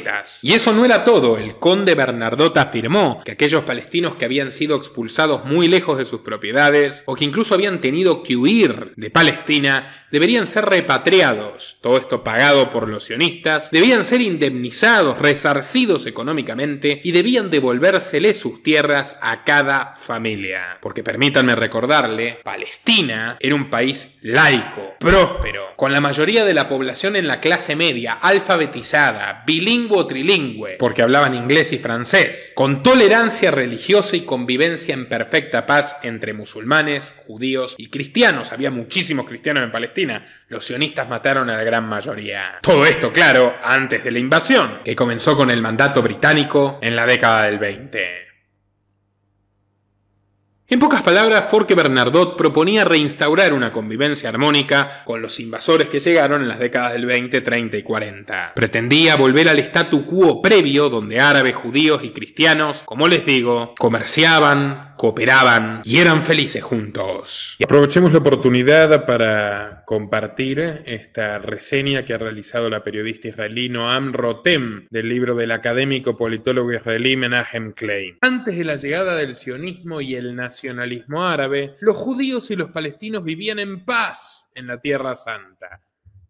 Y eso no era todo. El conde Bernadotte afirmó que aquellos palestinos que habían sido expulsados muy lejos de sus propiedades o que incluso habían tenido que huir de Palestina deberían ser repatriados, todo esto pagado por los sionistas, debían ser indemnizados, resarcidos económicamente y debían devolvérseles sus tierras a cada familia. Porque permítanme recordarle, Palestina era un país laico, próspero, con la mayoría de la población en la clase media, alfabetizada, bilingüe bilingüe o trilingüe, porque hablaban inglés y francés, con tolerancia religiosa y convivencia en perfecta paz entre musulmanes, judíos y cristianos. Había muchísimos cristianos en Palestina. Los sionistas mataron a la gran mayoría. Todo esto, claro, antes de la invasión, que comenzó con el mandato británico en la década del 20. En pocas palabras, Forque Bernardot proponía reinstaurar una convivencia armónica con los invasores que llegaron en las décadas del 20, 30 y 40. Pretendía volver al statu quo previo, donde árabes, judíos y cristianos, como les digo, comerciaban, cooperaban y eran felices juntos. Y aprovechemos la oportunidad para compartir esta reseña que ha realizado la periodista israelí Noam Rotem del libro del académico politólogo israelí Menachem Klein. Antes de la llegada del sionismo y el nacionalismo árabe, los judíos y los palestinos vivían en paz en la Tierra Santa,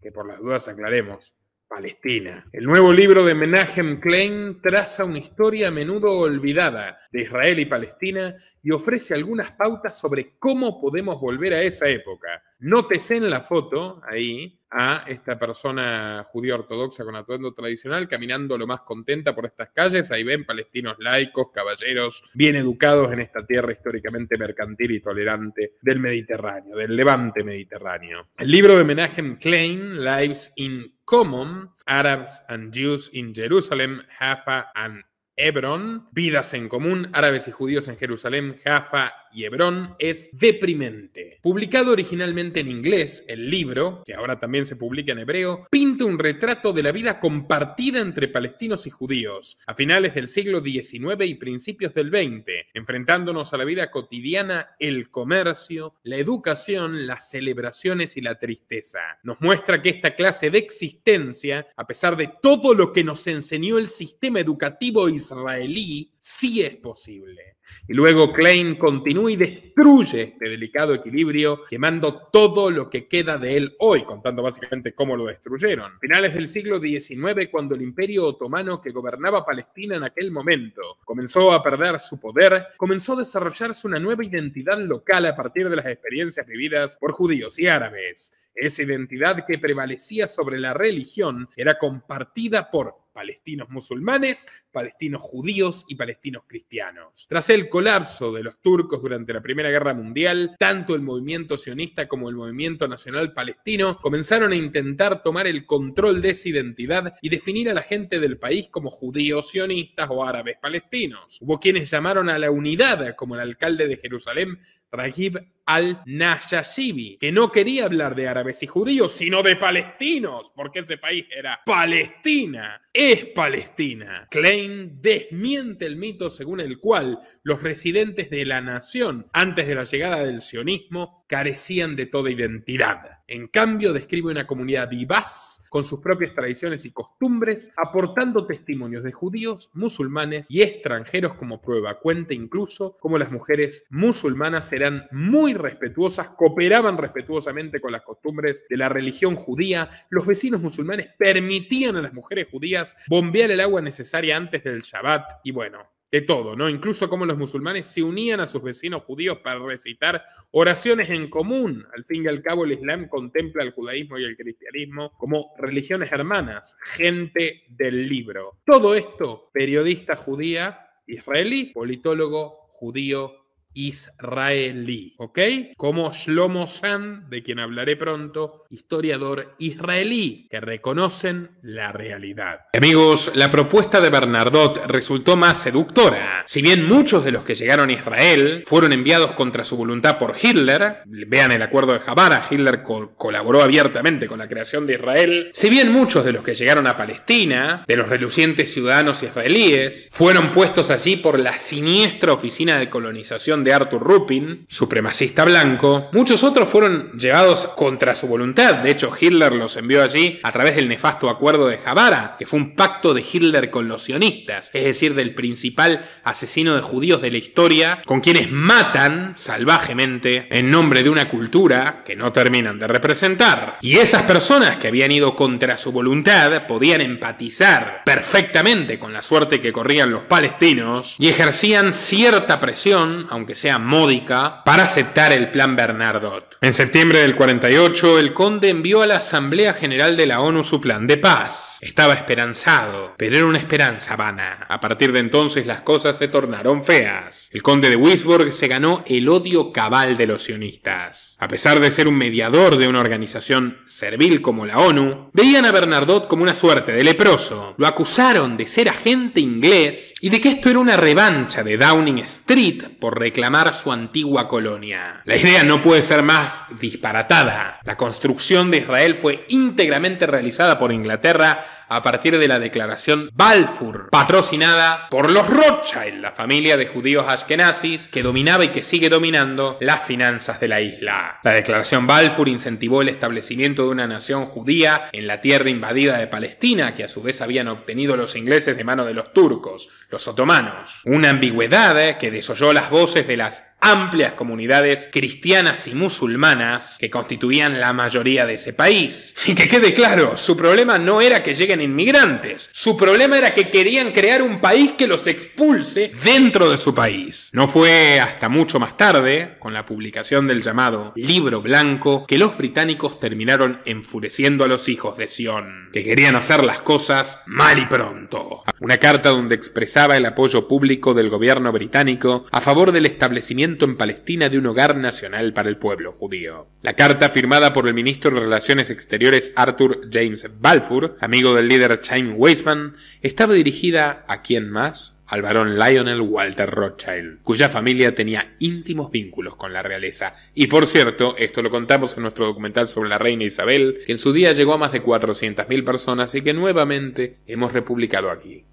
que por las dudas aclaremos, Palestina. El nuevo libro de Menachem Klein traza una historia a menudo olvidada de Israel y Palestina y ofrece algunas pautas sobre cómo podemos volver a esa época. Nótese en la foto, ahí, a esta persona judía ortodoxa con atuendo tradicional caminando lo más contenta por estas calles. Ahí ven palestinos laicos, caballeros, bien educados en esta tierra históricamente mercantil y tolerante del Mediterráneo, del levante mediterráneo. El libro de Menachem Klein, Lives in Common, Arabs and Jews in Jerusalem, Jaffa and Hebron, Vidas en Común, Árabes y Judíos en Jerusalén, Jaffa y Hebrón, es deprimente. Publicado originalmente en inglés, el libro, que ahora también se publica en hebreo, pinta un retrato de la vida compartida entre palestinos y judíos a finales del siglo XIX y principios del XX, enfrentándonos a la vida cotidiana, el comercio, la educación, las celebraciones y la tristeza. Nos muestra que esta clase de existencia, a pesar de todo lo que nos enseñó el sistema educativo israelí, sí es posible. Y luego Klein continúa y destruye este delicado equilibrio, quemando todo lo que queda de él hoy, contando básicamente cómo lo destruyeron. Finales del siglo XIX, cuando el Imperio Otomano que gobernaba Palestina en aquel momento comenzó a perder su poder, comenzó a desarrollarse una nueva identidad local a partir de las experiencias vividas por judíos y árabes. Esa identidad que prevalecía sobre la religión era compartida por palestinos musulmanes, palestinos judíos y palestinos cristianos. Tras el colapso de los turcos durante la Primera Guerra Mundial, tanto el movimiento sionista como el movimiento nacional palestino comenzaron a intentar tomar el control de esa identidad y definir a la gente del país como judíos sionistas o árabes palestinos. Hubo quienes llamaron a la unidad, como el alcalde de Jerusalén, Raghib al-Nashashibi, que no quería hablar de árabes y judíos, sino de palestinos, porque ese país era Palestina, es Palestina. Klein desmiente el mito según el cual los residentes de la nación, antes de la llegada del sionismo, carecían de toda identidad. En cambio, describe una comunidad vivaz, con sus propias tradiciones y costumbres, aportando testimonios de judíos, musulmanes y extranjeros como prueba. Cuenta incluso cómo las mujeres musulmanas eran muy respetuosas, cooperaban respetuosamente con las costumbres de la religión judía. Los vecinos musulmanes permitían a las mujeres judías bombear el agua necesaria antes del Shabbat y bueno, de todo, ¿no? Incluso cómo los musulmanes se unían a sus vecinos judíos para recitar oraciones en común. Al fin y al cabo, el Islam contempla el judaísmo y el cristianismo como religiones hermanas, gente del libro. Todo esto, periodista judía, israelí, politólogo judío israelí, ¿ok? Como Shlomo Sand, de quien hablaré pronto, historiador israelí, que reconocen la realidad. Amigos, la propuesta de Bernardot resultó más seductora. Si bien muchos de los que llegaron a Israel fueron enviados contra su voluntad por Hitler, vean el acuerdo de Javara, Hitler colaboró abiertamente con la creación de Israel. Si bien muchos de los que llegaron a Palestina, de los relucientes ciudadanos israelíes, fueron puestos allí por la siniestra oficina de colonización de Arthur Ruppin, supremacista blanco, muchos otros fueron llevados contra su voluntad. De hecho, Hitler los envió allí a través del nefasto acuerdo de Javara, que fue un pacto de Hitler con los sionistas, es decir, del principal asesino de judíos de la historia, con quienes matan salvajemente en nombre de una cultura que no terminan de representar. Y esas personas que habían ido contra su voluntad podían empatizar perfectamente con la suerte que corrían los palestinos y ejercían cierta presión, aunque sea módica, para aceptar el plan Bernardot. En septiembre del 48, el conde envió a la Asamblea General de la ONU su plan de paz. Estaba esperanzado, pero era una esperanza vana. A partir de entonces las cosas se tornaron feas. El conde de Wisborg se ganó el odio cabal de los sionistas. A pesar de ser un mediador de una organización servil como la ONU, veían a Bernadotte como una suerte de leproso. Lo acusaron de ser agente inglés y de que esto era una revancha de Downing Street por reclamar su antigua colonia. La idea no puede ser más disparatada. La construcción de Israel fue íntegramente realizada por Inglaterra a partir de la declaración Balfour, patrocinada por los Rothschild, la familia de judíos ashkenazis que dominaba y que sigue dominando las finanzas de la isla. La declaración Balfour incentivó el establecimiento de una nación judía en la tierra invadida de Palestina, que a su vez habían obtenido los ingleses de mano de los turcos, los otomanos. Una ambigüedad que desoyó las voces de las amplias comunidades cristianas y musulmanas que constituían la mayoría de ese país. Y que quede claro, su problema no era que lleguen inmigrantes, su problema era que querían crear un país que los expulse dentro de su país. No fue hasta mucho más tarde, con la publicación del llamado Libro Blanco, que los británicos terminaron enfureciendo a los hijos de Sion, que querían hacer las cosas mal y pronto. Una carta donde expresaba el apoyo público del gobierno británico a favor del establecimiento en Palestina de un hogar nacional para el pueblo judío. La carta, firmada por el ministro de Relaciones Exteriores Arthur James Balfour, amigo del líder Chaim Weizmann, estaba dirigida ¿a quién más? Al barón Lionel Walter Rothschild, cuya familia tenía íntimos vínculos con la realeza. Y por cierto, esto lo contamos en nuestro documental sobre la reina Isabel, que en su día llegó a más de 400.000 personas y que nuevamente hemos republicado aquí.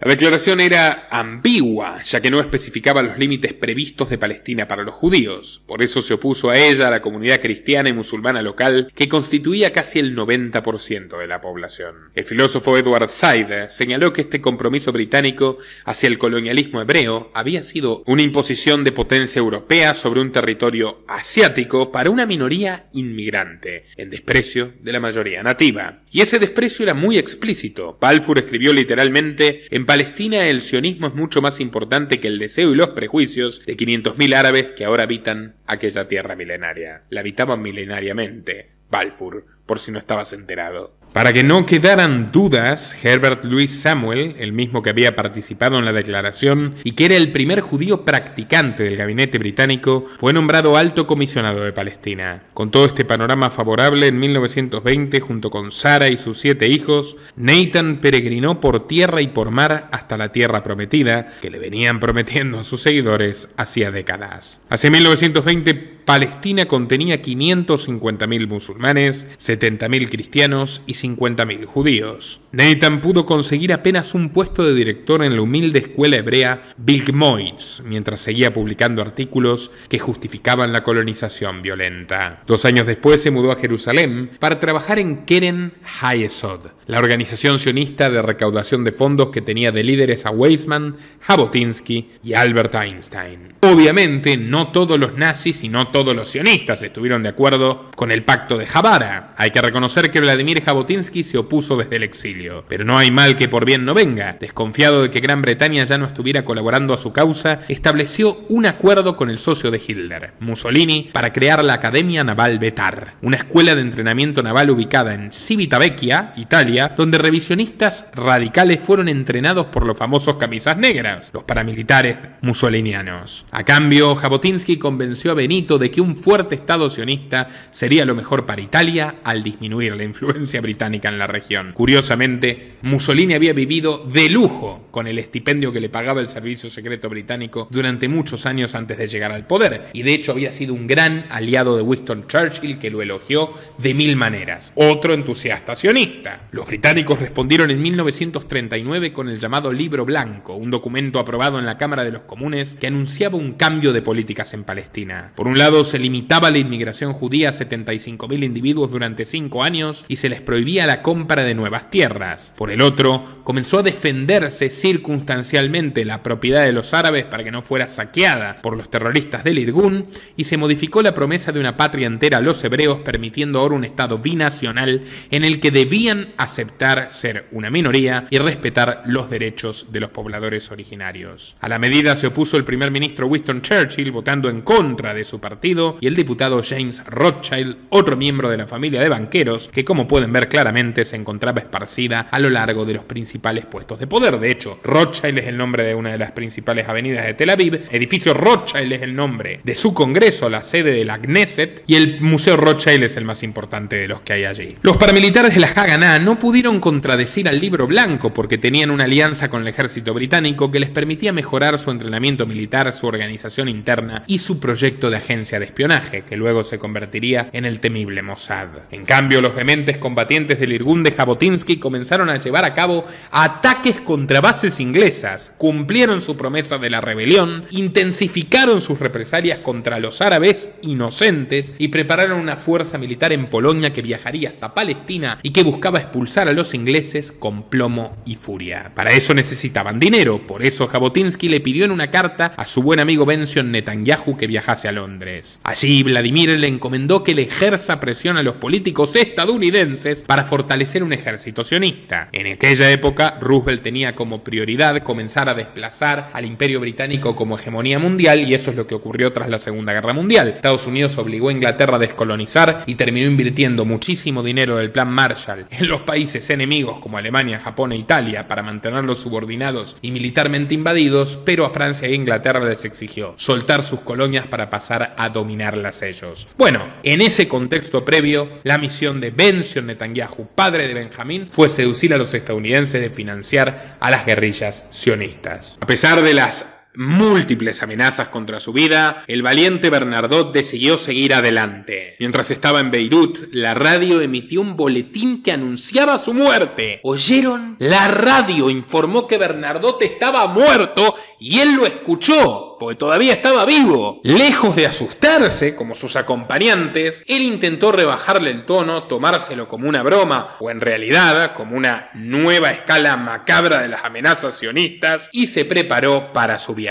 La declaración era ambigua, ya que no especificaba los límites previstos de Palestina para los judíos. Por eso se opuso a ella la comunidad cristiana y musulmana local, que constituía casi el 90% de la población. El filósofo Edward Said señaló que este compromiso británico hacia el colonialismo hebreo había sido una imposición de potencia europea sobre un territorio asiático para una minoría inmigrante, en desprecio de la mayoría nativa. Y ese desprecio era muy explícito. Balfour escribió literalmente: en Palestina el sionismo es mucho más importante que el deseo y los prejuicios de 500.000 árabes que ahora habitan aquella tierra milenaria. La habitaban milenariamente, Balfour, por si no estabas enterado. Para que no quedaran dudas, Herbert Louis Samuel, el mismo que había participado en la declaración y que era el primer judío practicante del gabinete británico, fue nombrado alto comisionado de Palestina. Con todo este panorama favorable, en 1920, junto con Sara y sus 7 hijos, Nathan peregrinó por tierra y por mar hasta la tierra prometida, que le venían prometiendo a sus seguidores hacía décadas. Hacia 1920, Palestina contenía 550.000 musulmanes, 70.000 cristianos y 50.000 judíos. Nathan pudo conseguir apenas un puesto de director en la humilde escuela hebrea Bilgmoitz, mientras seguía publicando artículos que justificaban la colonización violenta. 2 años después se mudó a Jerusalén para trabajar en Keren HaYesod, la organización sionista de recaudación de fondos que tenía de líderes a Weizmann, Jabotinsky y Albert Einstein. Obviamente, no todos los nazis y no todos los sionistas estuvieron de acuerdo con el pacto de Javara. Hay que reconocer que Vladimir Jabotinsky se opuso desde el exilio. Pero no hay mal que por bien no venga. Desconfiado de que Gran Bretaña ya no estuviera colaborando a su causa, estableció un acuerdo con el socio de Hitler, Mussolini, para crear la Academia Naval Betar, una escuela de entrenamiento naval ubicada en Civitavecchia, Italia, donde revisionistas radicales fueron entrenados por los famosos camisas negras, los paramilitares mussolinianos. A cambio, Jabotinsky convenció a Benito de que un fuerte estado sionista sería lo mejor para Italia al disminuir la influencia británica en la región. Curiosamente, Mussolini había vivido de lujo con el estipendio que le pagaba el servicio secreto británico durante muchos años antes de llegar al poder, y de hecho había sido un gran aliado de Winston Churchill, que lo elogió de 1000 maneras. Otro entusiasta sionista. Los británicos respondieron en 1939 con el llamado Libro Blanco, un documento aprobado en la Cámara de los Comunes que anunciaba un cambio de políticas en Palestina. Por un lado, se limitaba la inmigración judía a 75.000 individuos durante 5 años y se les prohibía la compra de nuevas tierras. Por el otro, comenzó a defenderse circunstancialmente la propiedad de los árabes para que no fuera saqueada por los terroristas del Irgun, y se modificó la promesa de una patria entera a los hebreos, permitiendo ahora un estado binacional en el que debían aceptar ser una minoría y respetar los derechos de los pobladores originarios. A la medida se opuso el primer ministro Winston Churchill, votando en contra de su partido, y el diputado James Rothschild, otro miembro de la familia de banqueros, que como pueden ver claramente se encontraba esparcida a lo largo de los principales puestos de poder. De hecho, Rothschild es el nombre de una de las principales avenidas de Tel Aviv, edificio Rothschild es el nombre de su congreso, la sede de la Knesset, y el Museo Rothschild es el más importante de los que hay allí. Los paramilitares de la Haganá no pudieron contradecir al Libro Blanco porque tenían una alianza con el ejército británico que les permitía mejorar su entrenamiento militar, su organización interna y su proyecto de agencia de espionaje, que luego se convertiría en el temible Mossad. En cambio, los vehementes combatientes del Irgun de Jabotinsky comenzaron a llevar a cabo ataques contra bases inglesas, cumplieron su promesa de la rebelión, intensificaron sus represalias contra los árabes inocentes y prepararon una fuerza militar en Polonia que viajaría hasta Palestina y que buscaba expulsar a los ingleses con plomo y furia. Para eso necesitaban dinero, por eso Jabotinsky le pidió en una carta a su buen amigo Benjamin Netanyahu que viajase a Londres. Allí Vladimir le encomendó que le ejerza presión a los políticos estadounidenses para fortalecer un ejército sionista. En aquella época, Roosevelt tenía como prioridad comenzar a desplazar al Imperio Británico como hegemonía mundial, y eso es lo que ocurrió tras la Segunda Guerra Mundial. Estados Unidos obligó a Inglaterra a descolonizar y terminó invirtiendo muchísimo dinero del Plan Marshall en los países enemigos como Alemania, Japón e Italia para mantenerlos subordinados y militarmente invadidos, pero a Francia e Inglaterra les exigió soltar sus colonias para pasar a dominarlas ellos. Bueno, en ese contexto previo, la misión de Benjamin Netanyahu, padre de Benjamín, fue seducir a los estadounidenses de financiar a las guerrillas sionistas. A pesar de las múltiples amenazas contra su vida, el valiente Bernadotte decidió seguir adelante. Mientras estaba en Beirut, la radio emitió un boletín que anunciaba su muerte. ¿Oyeron? La radio informó que Bernadotte estaba muerto y él lo escuchó, porque todavía estaba vivo. Lejos de asustarse, como sus acompañantes, él intentó rebajarle el tono, tomárselo como una broma, o en realidad como una nueva escala macabra de las amenazas sionistas, y se preparó para su viaje.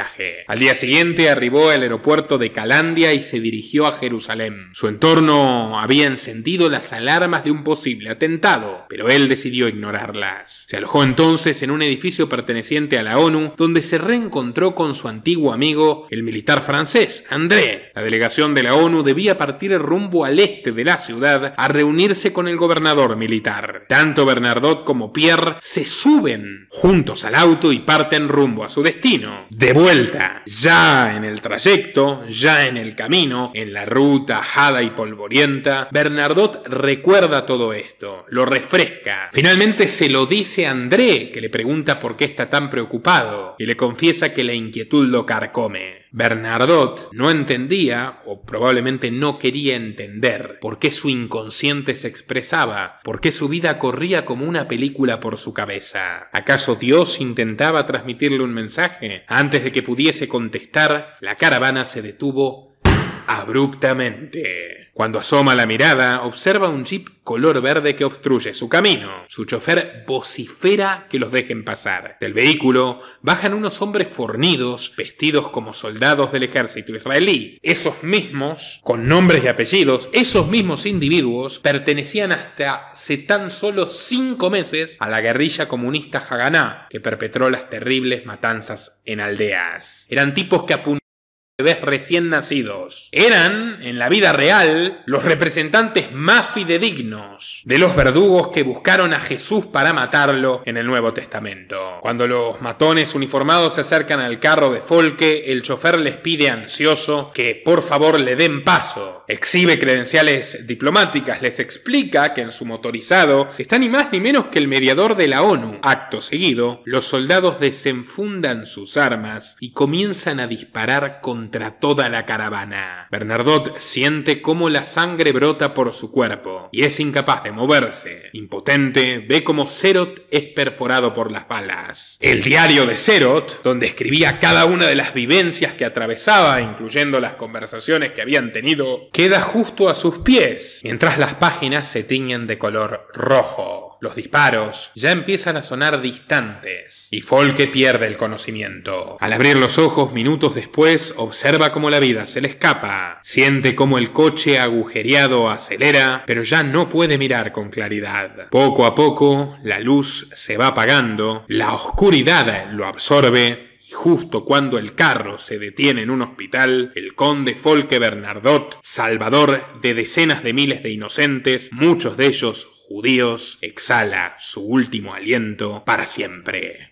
Al día siguiente arribó al aeropuerto de Calandia y se dirigió a Jerusalén. Su entorno había encendido las alarmas de un posible atentado, pero él decidió ignorarlas. Se alojó entonces en un edificio perteneciente a la ONU, donde se reencontró con su antiguo amigo, el militar francés, André. La delegación de la ONU debía partir rumbo al este de la ciudad a reunirse con el gobernador militar. Tanto Bernadotte como Pierre se suben juntos al auto y parten rumbo a su destino. De vuelta, ya en el trayecto, ya en el camino, en la ruta ajada y polvorienta, Bernadotte recuerda todo esto, lo refresca. Finalmente se lo dice a André, que le pregunta por qué está tan preocupado, y le confiesa que la inquietud lo carcome. Bernadotte no entendía, o probablemente no quería entender, por qué su inconsciente se expresaba, por qué su vida corría como una película por su cabeza. ¿Acaso Dios intentaba transmitirle un mensaje? Antes de que pudiese contestar, la caravana se detuvo abruptamente. Cuando asoma la mirada, observa un jeep color verde que obstruye su camino. Su chofer vocifera que los dejen pasar. Del vehículo bajan unos hombres fornidos, vestidos como soldados del ejército israelí. Esos mismos, con nombres y apellidos, esos mismos individuos pertenecían hasta hace tan solo 5 meses a la guerrilla comunista Haganá, que perpetró las terribles matanzas en aldeas. Eran tipos que apuntaban bebés recién nacidos. Eran, en la vida real, los representantes más fidedignos de los verdugos que buscaron a Jesús para matarlo en el Nuevo Testamento. Cuando los matones uniformados se acercan al carro de Folke, el chofer les pide ansioso que por favor le den paso. Exhibe credenciales diplomáticas, les explica que en su motorizado está ni más ni menos que el mediador de la ONU. Acto seguido, los soldados desenfundan sus armas y comienzan a disparar contra toda la caravana. Bernadotte siente cómo la sangre brota por su cuerpo y es incapaz de moverse. Impotente, ve cómo Serot es perforado por las balas. El diario de Serot, donde escribía cada una de las vivencias que atravesaba, incluyendo las conversaciones que habían tenido, queda justo a sus pies, mientras las páginas se tiñen de color rojo. los disparos ya empiezan a sonar distantes y Folke pierde el conocimiento. Al abrir los ojos minutos después, observa cómo la vida se le escapa. Siente cómo el coche agujereado acelera, pero ya no puede mirar con claridad. Poco a poco, la luz se va apagando, la oscuridad lo absorbe. Justo cuando el carro se detiene en un hospital, el conde Folke Bernadotte, salvador de decenas de miles de inocentes, muchos de ellos judíos, exhala su último aliento para siempre.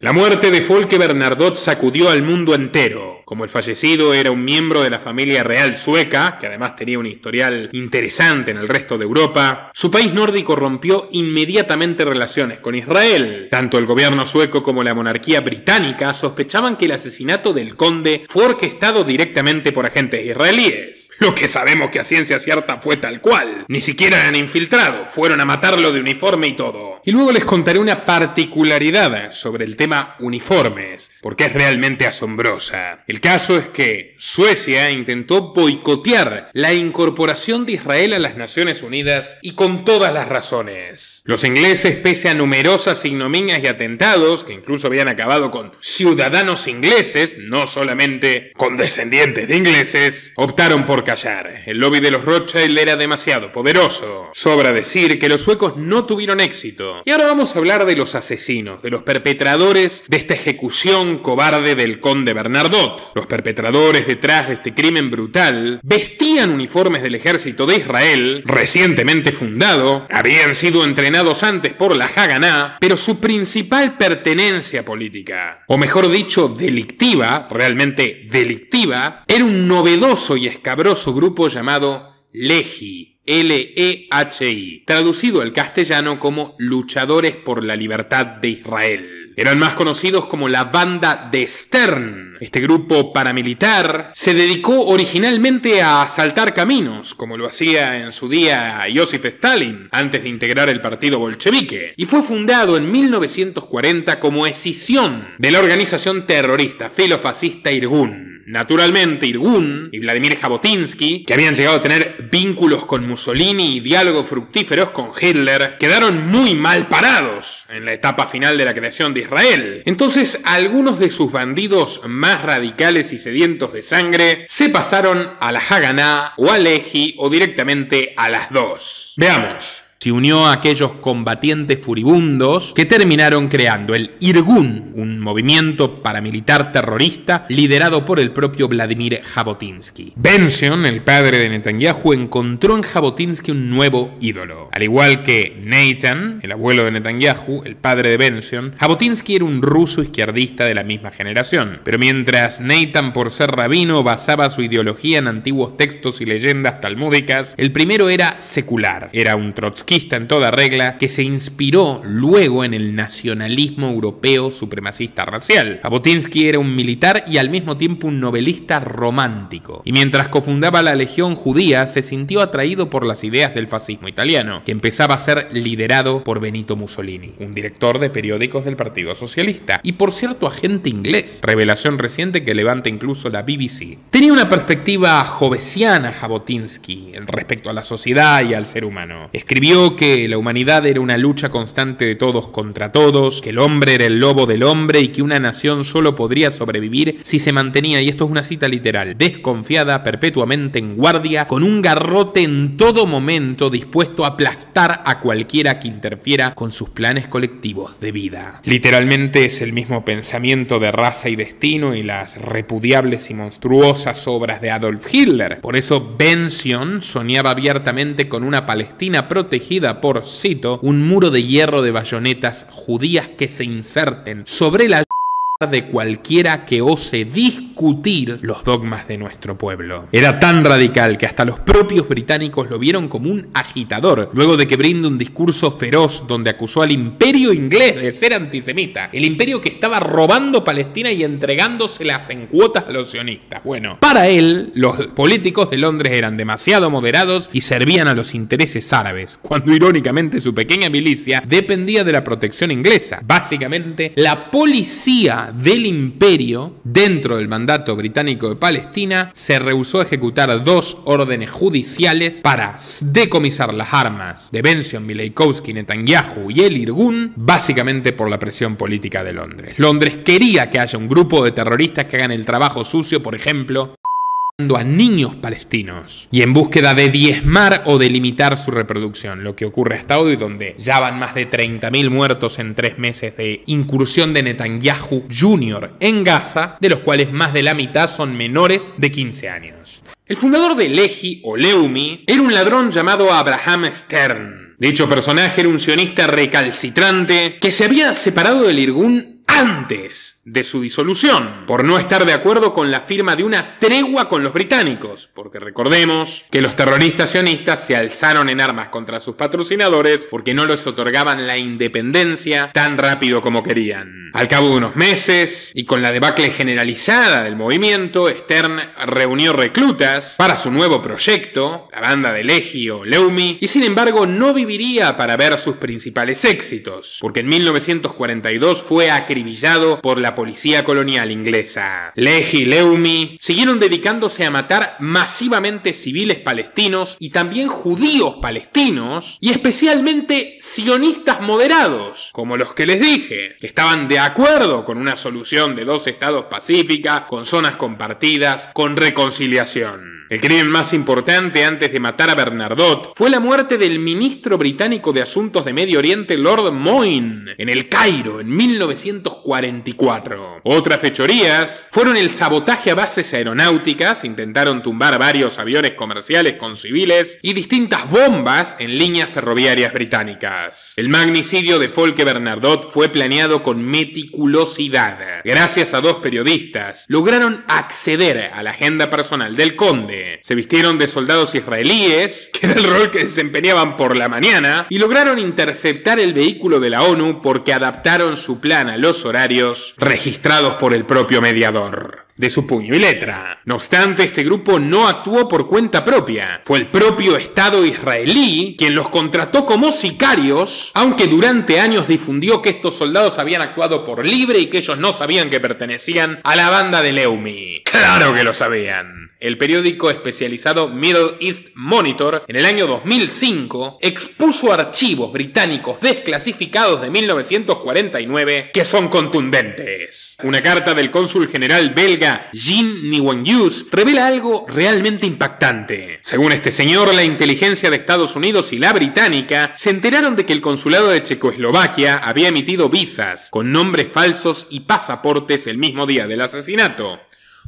La muerte de Folke Bernadotte sacudió al mundo entero. Como el fallecido era un miembro de la familia real sueca, que además tenía un historial interesante en el resto de Europa, su país nórdico rompió inmediatamente relaciones con Israel. Tanto el gobierno sueco como la monarquía británica sospechaban que el asesinato del conde fue orquestado directamente por agentes israelíes. Lo que sabemos que a ciencia cierta fue tal cual. Ni siquiera eran infiltrados, fueron a matarlo de uniforme y todo. Y luego les contaré una particularidad sobre el tema uniformes, porque es realmente asombrosa. El caso es que Suecia intentó boicotear la incorporación de Israel a las Naciones Unidas y con todas las razones. Los ingleses, pese a numerosas ignominias y atentados, que incluso habían acabado con ciudadanos ingleses, no solamente con descendientes de ingleses, optaron por callar. El lobby de los Rothschild era demasiado poderoso. Sobra decir que los suecos no tuvieron éxito. Y ahora vamos a hablar de los asesinos, de los perpetradores de esta ejecución cobarde del conde Bernadotte. Los perpetradores detrás de este crimen brutal vestían uniformes del ejército de Israel, recientemente fundado, habían sido entrenados antes por la Haganá, pero su principal pertenencia política, o mejor dicho, delictiva, realmente delictiva, era un novedoso y escabroso grupo llamado Lehi. L-E-H-I, traducido al castellano como Luchadores por la Libertad de Israel. Eran más conocidos como la Banda de Stern. Este grupo paramilitar se dedicó originalmente a asaltar caminos, como lo hacía en su día Joseph Stalin, antes de integrar el partido bolchevique, y fue fundado en 1940 como escisión de la organización terrorista filofascista Irgun. Naturalmente, Irgun y Vladimir Jabotinsky, que habían llegado a tener vínculos con Mussolini y diálogos fructíferos con Hitler, quedaron muy mal parados en la etapa final de la creación de Israel. Entonces, algunos de sus bandidos más radicales y sedientos de sangre se pasaron a la Haganá o a Lehi o directamente a las dos. Veamos. Se unió a aquellos combatientes furibundos que terminaron creando el Irgun, un movimiento paramilitar terrorista liderado por el propio Vladimir Jabotinsky. Benzion, el padre de Netanyahu, encontró en Jabotinsky un nuevo ídolo. Al igual que Natan, el abuelo de Netanyahu, el padre de Benzion, Jabotinsky era un ruso izquierdista de la misma generación. Pero mientras Natan, por ser rabino, basaba su ideología en antiguos textos y leyendas talmúdicas, el primero era secular, era un trotskista en toda regla que se inspiró luego en el nacionalismo europeo supremacista racial. Jabotinsky era un militar y al mismo tiempo un novelista romántico, y mientras cofundaba la Legión Judía se sintió atraído por las ideas del fascismo italiano, que empezaba a ser liderado por Benito Mussolini, un director de periódicos del Partido Socialista, y por cierto agente inglés, revelación reciente que levanta incluso la BBC. Tenía una perspectiva jovesiana Jabotinsky respecto a la sociedad y al ser humano. Escribió que la humanidad era una lucha constante de todos contra todos, que el hombre era el lobo del hombre y que una nación solo podría sobrevivir si se mantenía, y esto es una cita literal, desconfiada, perpetuamente en guardia, con un garrote en todo momento dispuesto a aplastar a cualquiera que interfiera con sus planes colectivos de vida. Literalmente es el mismo pensamiento de Raza y Destino y las repudiables y monstruosas obras de Adolf Hitler. Por eso Benzion soñaba abiertamente con una Palestina protegida por, cito, un muro de hierro de bayonetas judías que se inserten sobre la de cualquiera que ose discutir los dogmas de nuestro pueblo. Era tan radical que hasta los propios británicos lo vieron como un agitador, luego de que brinde un discurso feroz donde acusó al imperio inglés de ser antisemita, el imperio que estaba robando Palestina y entregándoselas en cuotas a los sionistas. Bueno, para él, los políticos de Londres eran demasiado moderados y servían a los intereses árabes, cuando irónicamente su pequeña milicia dependía de la protección inglesa. Básicamente, la policía Suprema del Imperio, dentro del mandato británico de Palestina, se rehusó a ejecutar 2 órdenes judiciales para decomisar las armas de Benjamin Mileikowski, Netanyahu y el Irgun, básicamente por la presión política de Londres. Londres quería que haya un grupo de terroristas que hagan el trabajo sucio, por ejemplo, a niños palestinos y en búsqueda de diezmar o de limitar su reproducción, lo que ocurre hasta hoy, donde ya van más de 30.000 muertos en 3 meses de incursión de Netanyahu Jr. en Gaza, de los cuales más de la mitad son menores de 15 años. El fundador de Lehi o Leumi era un ladrón llamado Abraham Stern. Dicho personaje era un sionista recalcitrante que se había separado del Irgun antes de su disolución, por no estar de acuerdo con la firma de una tregua con los británicos, porque recordemos que los terroristas sionistas se alzaron en armas contra sus patrocinadores porque no les otorgaban la independencia tan rápido como querían. Al cabo de unos meses, y con la debacle generalizada del movimiento, Stern reunió reclutas para su nuevo proyecto, la banda de Lehi o Leumi, y sin embargo no viviría para ver sus principales éxitos, porque en 1942 fue acribillado por la policía colonial inglesa. Lehi y Leumi siguieron dedicándose a matar masivamente civiles palestinos y también judíos palestinos, y especialmente sionistas moderados, como los que les dije, que estaban de acuerdo con una solución de 2 estados pacífica, con zonas compartidas, con reconciliación. El crimen más importante antes de matar a Bernardot fue la muerte del ministro británico de Asuntos de Medio Oriente, Lord Moyne, en el Cairo en 1944. Otras fechorías fueron el sabotaje a bases aeronáuticas, intentaron tumbar varios aviones comerciales con civiles y distintas bombas en líneas ferroviarias británicas. El magnicidio de Folke Bernardot fue planeado con meticulosidad. Gracias a 2 periodistas, lograron acceder a la agenda personal del conde. Se vistieron de soldados israelíes, que era el rol que desempeñaban por la mañana, y lograron interceptar el vehículo de la ONU porque adaptaron su plan a los horarios registrados por el propio mediador, de su puño y letra. No obstante, este grupo no actuó por cuenta propia. Fue el propio Estado israelí quien los contrató como sicarios, aunque durante años difundió que estos soldados habían actuado por libre y que ellos no sabían que pertenecían a la banda de Leumi. ¡Claro que lo sabían! El periódico especializado Middle East Monitor, en el año 2005, expuso archivos británicos desclasificados de 1949 que son contundentes. Una carta del cónsul general belga Jean Nieuwenhuis revela algo realmente impactante. Según este señor, la inteligencia de Estados Unidos y la británica se enteraron de que el consulado de Checoslovaquia había emitido visas con nombres falsos y pasaportes el mismo día del asesinato.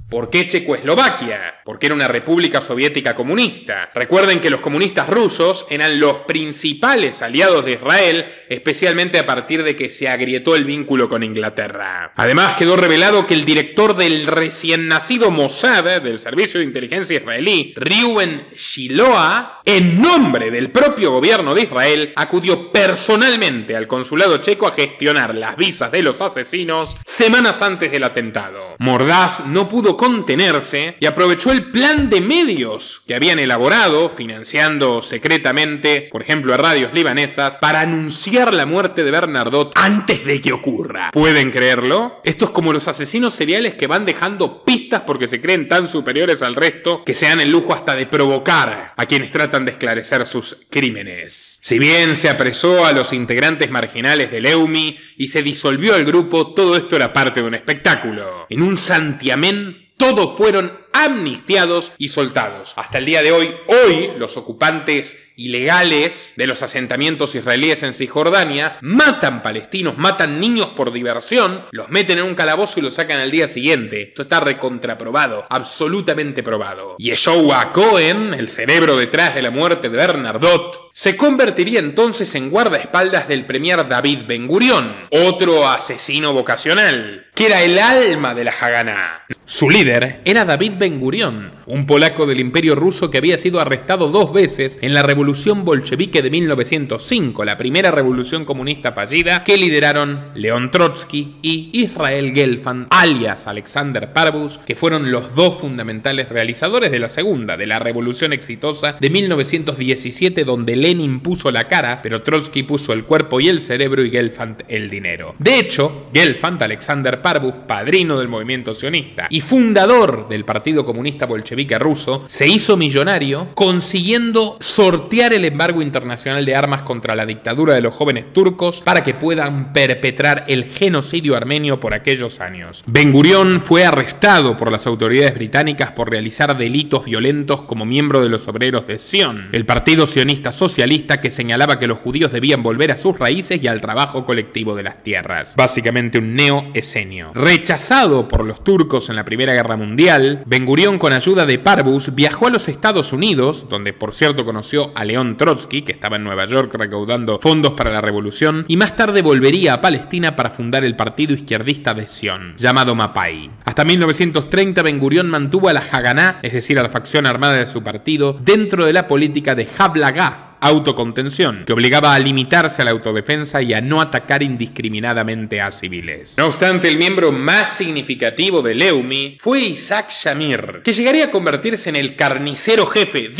¿Por qué Checoslovaquia? Porque era una república soviética comunista. Recuerden que los comunistas rusos eran los principales aliados de Israel, especialmente a partir de que se agrietó el vínculo con Inglaterra. Además, quedó revelado que el director del recién nacido Mossad, del servicio de inteligencia israelí, Reuven Shiloah, en nombre del propio gobierno de Israel, acudió personalmente al consulado checo a gestionar las visas de los asesinos semanas antes del atentado. Mordaz no pudo contenerse y aprovechó el plan de medios que habían elaborado, financiando secretamente, por ejemplo, a radios libanesas, para anunciar la muerte de Bernardot antes de que ocurra. ¿Pueden creerlo? Esto es como los asesinos seriales que van dejando pistas porque se creen tan superiores al resto que se dan el lujo hasta de provocar a quienes tratan de esclarecer sus crímenes. Si bien se apresó a los integrantes marginales de Leumi y se disolvió el grupo, todo esto era parte de un espectáculo. En un santiamén todos fueron amnistiados y soltados. Hasta el día de hoy, los ocupantes ilegales de los asentamientos israelíes en Cisjordania matan palestinos, matan niños por diversión, los meten en un calabozo y los sacan al día siguiente. Esto está recontraprobado, absolutamente probado. Yeshua Cohen, el cerebro detrás de la muerte de Bernardot, se convertiría entonces en guardaespaldas del premier David Ben Gurión, otro asesino vocacional, que era el alma de la Haganá. Su líder era David Ben Gurión, un polaco del Imperio Ruso que había sido arrestado 2 veces en la Revolución Bolchevique de 1905, la primera revolución comunista fallida que lideraron León Trotsky y Israel Gelfand, alias Alexander Parvus, que fueron los 2 fundamentales realizadores de la segunda, de la revolución exitosa de 1917, donde Lenin puso la cara, pero Trotsky puso el cuerpo y el cerebro y Gelfand el dinero. De hecho, Gelfand, Alexander Parvus, Parbus, padrino del movimiento sionista y fundador del Partido Comunista Bolchevique ruso, se hizo millonario consiguiendo sortear el embargo internacional de armas contra la dictadura de los jóvenes turcos para que puedan perpetrar el genocidio armenio por aquellos años. Ben Gurión fue arrestado por las autoridades británicas por realizar delitos violentos como miembro de los obreros de Sion, el partido sionista socialista que señalaba que los judíos debían volver a sus raíces y al trabajo colectivo de las tierras. Básicamente un neo-esenio. Rechazado por los turcos en la Primera Guerra Mundial, Ben Gurión, con ayuda de Parbus, viajó a los Estados Unidos, donde por cierto conoció a León Trotsky, que estaba en Nueva York recaudando fondos para la revolución, y más tarde volvería a Palestina para fundar el partido izquierdista de Sion, llamado Mapai. Hasta 1930 Ben Gurión mantuvo a la Haganá, es decir, a la facción armada de su partido, dentro de la política de Hablagá, autocontención, que obligaba a limitarse a la autodefensa y a no atacar indiscriminadamente a civiles. No obstante, el miembro más significativo de Leumi fue Isaac Shamir, que llegaría a convertirse en el carnicero jefe,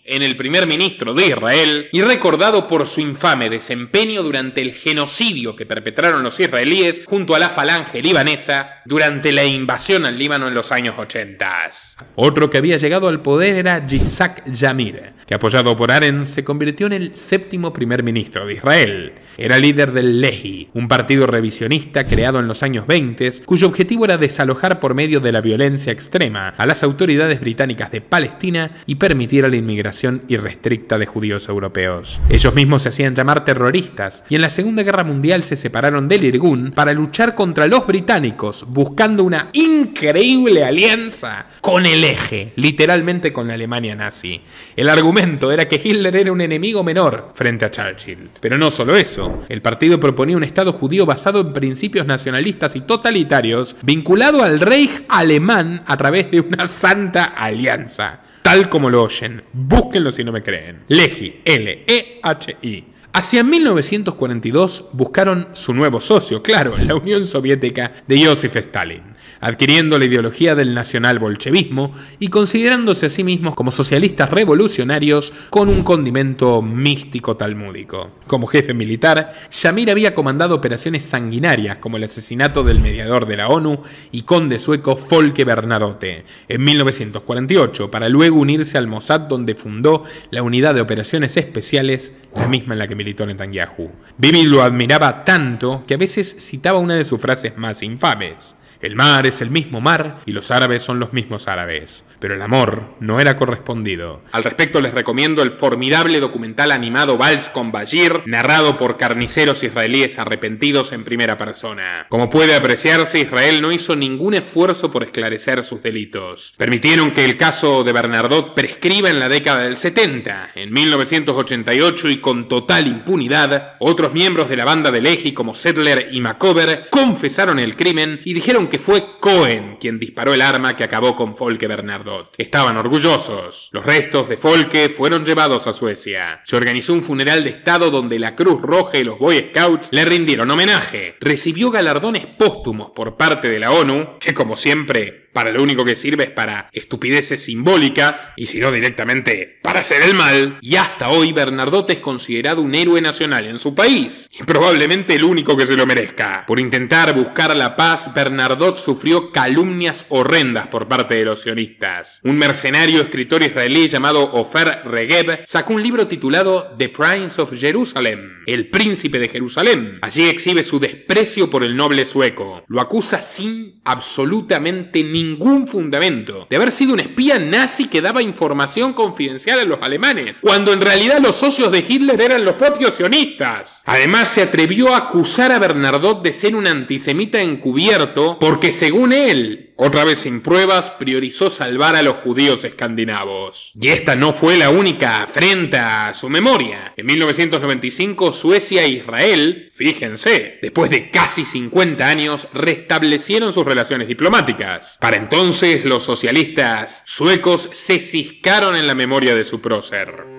en el primer ministro de Israel, y recordado por su infame desempeño durante el genocidio que perpetraron los israelíes junto a la falange libanesa durante la invasión al Líbano en los años 80. Otro que había llegado al poder era Yitzhak Shamir, que apoyado por Arens se convirtió en el séptimo primer ministro de Israel. Era líder del Lehi, un partido revisionista creado en los años 20, cuyo objetivo era desalojar por medio de la violencia extrema a las autoridades británicas de Palestina y permitir a la inmigración irrestricta de judíos europeos. Ellos mismos se hacían llamar terroristas y en la Segunda Guerra Mundial se separaron del Irgun para luchar contra los británicos, buscando una increíble alianza con el Eje, literalmente con la Alemania nazi. El argumento era que Hitler era un enemigo menor frente a Churchill. Pero no solo eso, el partido proponía un Estado judío basado en principios nacionalistas y totalitarios, vinculado al Reich alemán a través de una santa alianza. Tal como lo oyen, búsquenlo si no me creen. Lehi, L-E-H-I. Hacia 1942 buscaron su nuevo socio, claro, la Unión Soviética de Joseph Stalin, adquiriendo la ideología del nacional-bolchevismo y considerándose a sí mismos como socialistas revolucionarios con un condimento místico talmúdico. Como jefe militar, Shamir había comandado operaciones sanguinarias como el asesinato del mediador de la ONU y conde sueco Folke Bernadotte en 1948, para luego unirse al Mossad, donde fundó la unidad de operaciones especiales, la misma en la que militó Netanyahu. Bibi lo admiraba tanto que a veces citaba una de sus frases más infames: el mar es el mismo mar y los árabes son los mismos árabes, pero el amor no era correspondido. Al respecto les recomiendo el formidable documental animado Vals con Bashir, narrado por carniceros israelíes arrepentidos en primera persona. Como puede apreciarse, Israel no hizo ningún esfuerzo por esclarecer sus delitos. Permitieron que el caso de Bernadotte prescriba en la década del 70. En 1988, y con total impunidad, otros miembros de la banda de Lehi como Settler y Makover confesaron el crimen y dijeron que fue Cohen quien disparó el arma que acabó con Folke Bernadotte. Estaban orgullosos. Los restos de Folke fueron llevados a Suecia. Se organizó un funeral de estado donde la Cruz Roja y los Boy Scouts le rindieron homenaje. Recibió galardones póstumos por parte de la ONU, que como siempre, para lo único que sirve es para estupideces simbólicas, y si no directamente para hacer el mal. Y hasta hoy Bernadotte es considerado un héroe nacional en su país, y probablemente el único que se lo merezca. Por intentar buscar la paz, Bernadotte sufrió calumnias horrendas por parte de los sionistas. Un mercenario escritor israelí llamado Ofer Regev sacó un libro titulado The Prince of Jerusalem, el príncipe de Jerusalén. Allí exhibe su desprecio por el noble sueco. Lo acusa sin absolutamente ningún fundamento de haber sido un espía nazi que daba información confidencial a los alemanes, cuando en realidad los socios de Hitler eran los propios sionistas. Además, se atrevió a acusar a Bernadotte de ser un antisemita encubierto porque, según él, otra vez sin pruebas, priorizó salvar a los judíos escandinavos. Y esta no fue la única afrenta a su memoria. En 1995, Suecia e Israel, fíjense, después de casi 50 años, restablecieron sus relaciones diplomáticas. Para entonces, los socialistas suecos se ciscaron en la memoria de su prócer.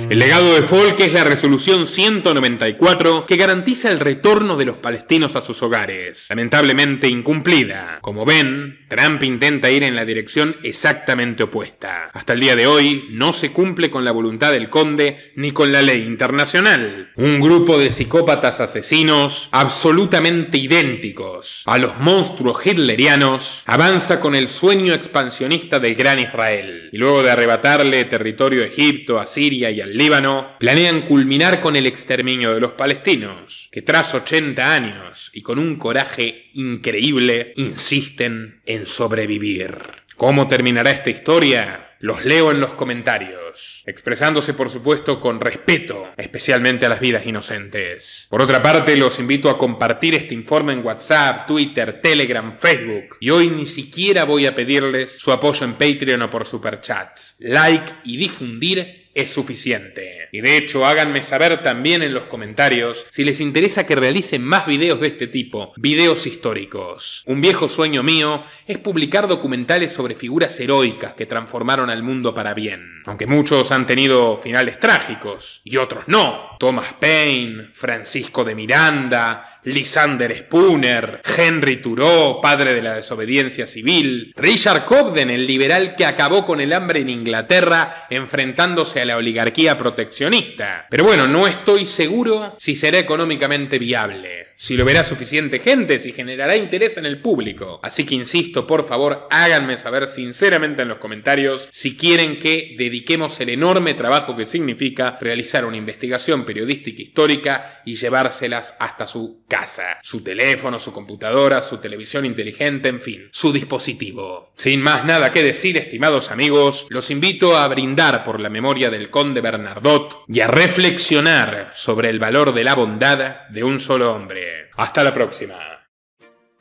El legado de Folk es la resolución 194 que garantiza el retorno de los palestinos a sus hogares, lamentablemente incumplida. Como ven, Trump intenta ir en la dirección exactamente opuesta. Hasta el día de hoy no se cumple con la voluntad del conde ni con la ley internacional. Un grupo de psicópatas asesinos absolutamente idénticos a los monstruos hitlerianos avanza con el sueño expansionista del gran Israel, y luego de arrebatarle territorio a Egipto, a Siria y al Líbano, planean culminar con el exterminio de los palestinos, que tras 80 años y con un coraje increíble insisten en sobrevivir. ¿Cómo terminará esta historia? Los leo en los comentarios, expresándose por supuesto con respeto, especialmente a las vidas inocentes. Por otra parte, los invito a compartir este informe en WhatsApp, Twitter, Telegram, Facebook. Y hoy ni siquiera voy a pedirles su apoyo en Patreon o por Superchats. Like y difundir es suficiente. Y de hecho, háganme saber también en los comentarios si les interesa que realice más videos de este tipo, videos históricos. Un viejo sueño mío es publicar documentales sobre figuras heroicas que transformaron al mundo para bien. Aunque muchos han tenido finales trágicos y otros no. Thomas Paine, Francisco de Miranda, Lysander Spooner, Henry Thoreau, padre de la desobediencia civil, Richard Cobden, el liberal que acabó con el hambre en Inglaterra enfrentándose a la oligarquía proteccionista. Pero bueno, no estoy seguro si será económicamente viable, si lo verá suficiente gente, si generará interés en el público. Así que insisto, por favor, háganme saber sinceramente en los comentarios si quieren que dediquemos el enorme trabajo que significa realizar una investigación periodística histórica y llevárselas hasta su casa, su teléfono, su computadora, su televisión inteligente, en fin, su dispositivo. Sin más nada que decir, estimados amigos, los invito a brindar por la memoria del conde Bernadotte y a reflexionar sobre el valor de la bondad de un solo hombre. Hasta la próxima.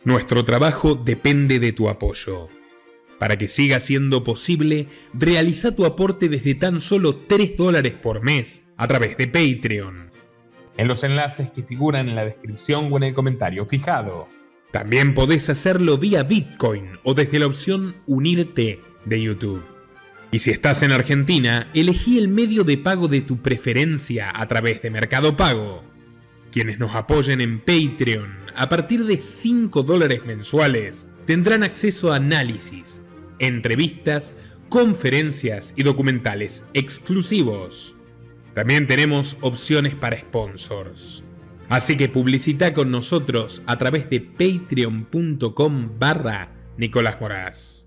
Nuestro trabajo depende de tu apoyo. Para que siga siendo posible, realiza tu aporte desde tan solo $3 por mes a través de Patreon, en los enlaces que figuran en la descripción o en el comentario fijado. También podés hacerlo vía Bitcoin o desde la opción Unirte de YouTube. Y si estás en Argentina, elegí el medio de pago de tu preferencia a través de Mercado Pago. Quienes nos apoyen en Patreon a partir de $5 mensuales tendrán acceso a análisis, entrevistas, conferencias y documentales exclusivos. También tenemos opciones para sponsors. Así que publicita con nosotros a través de patreon.com/Nicolás Moraz.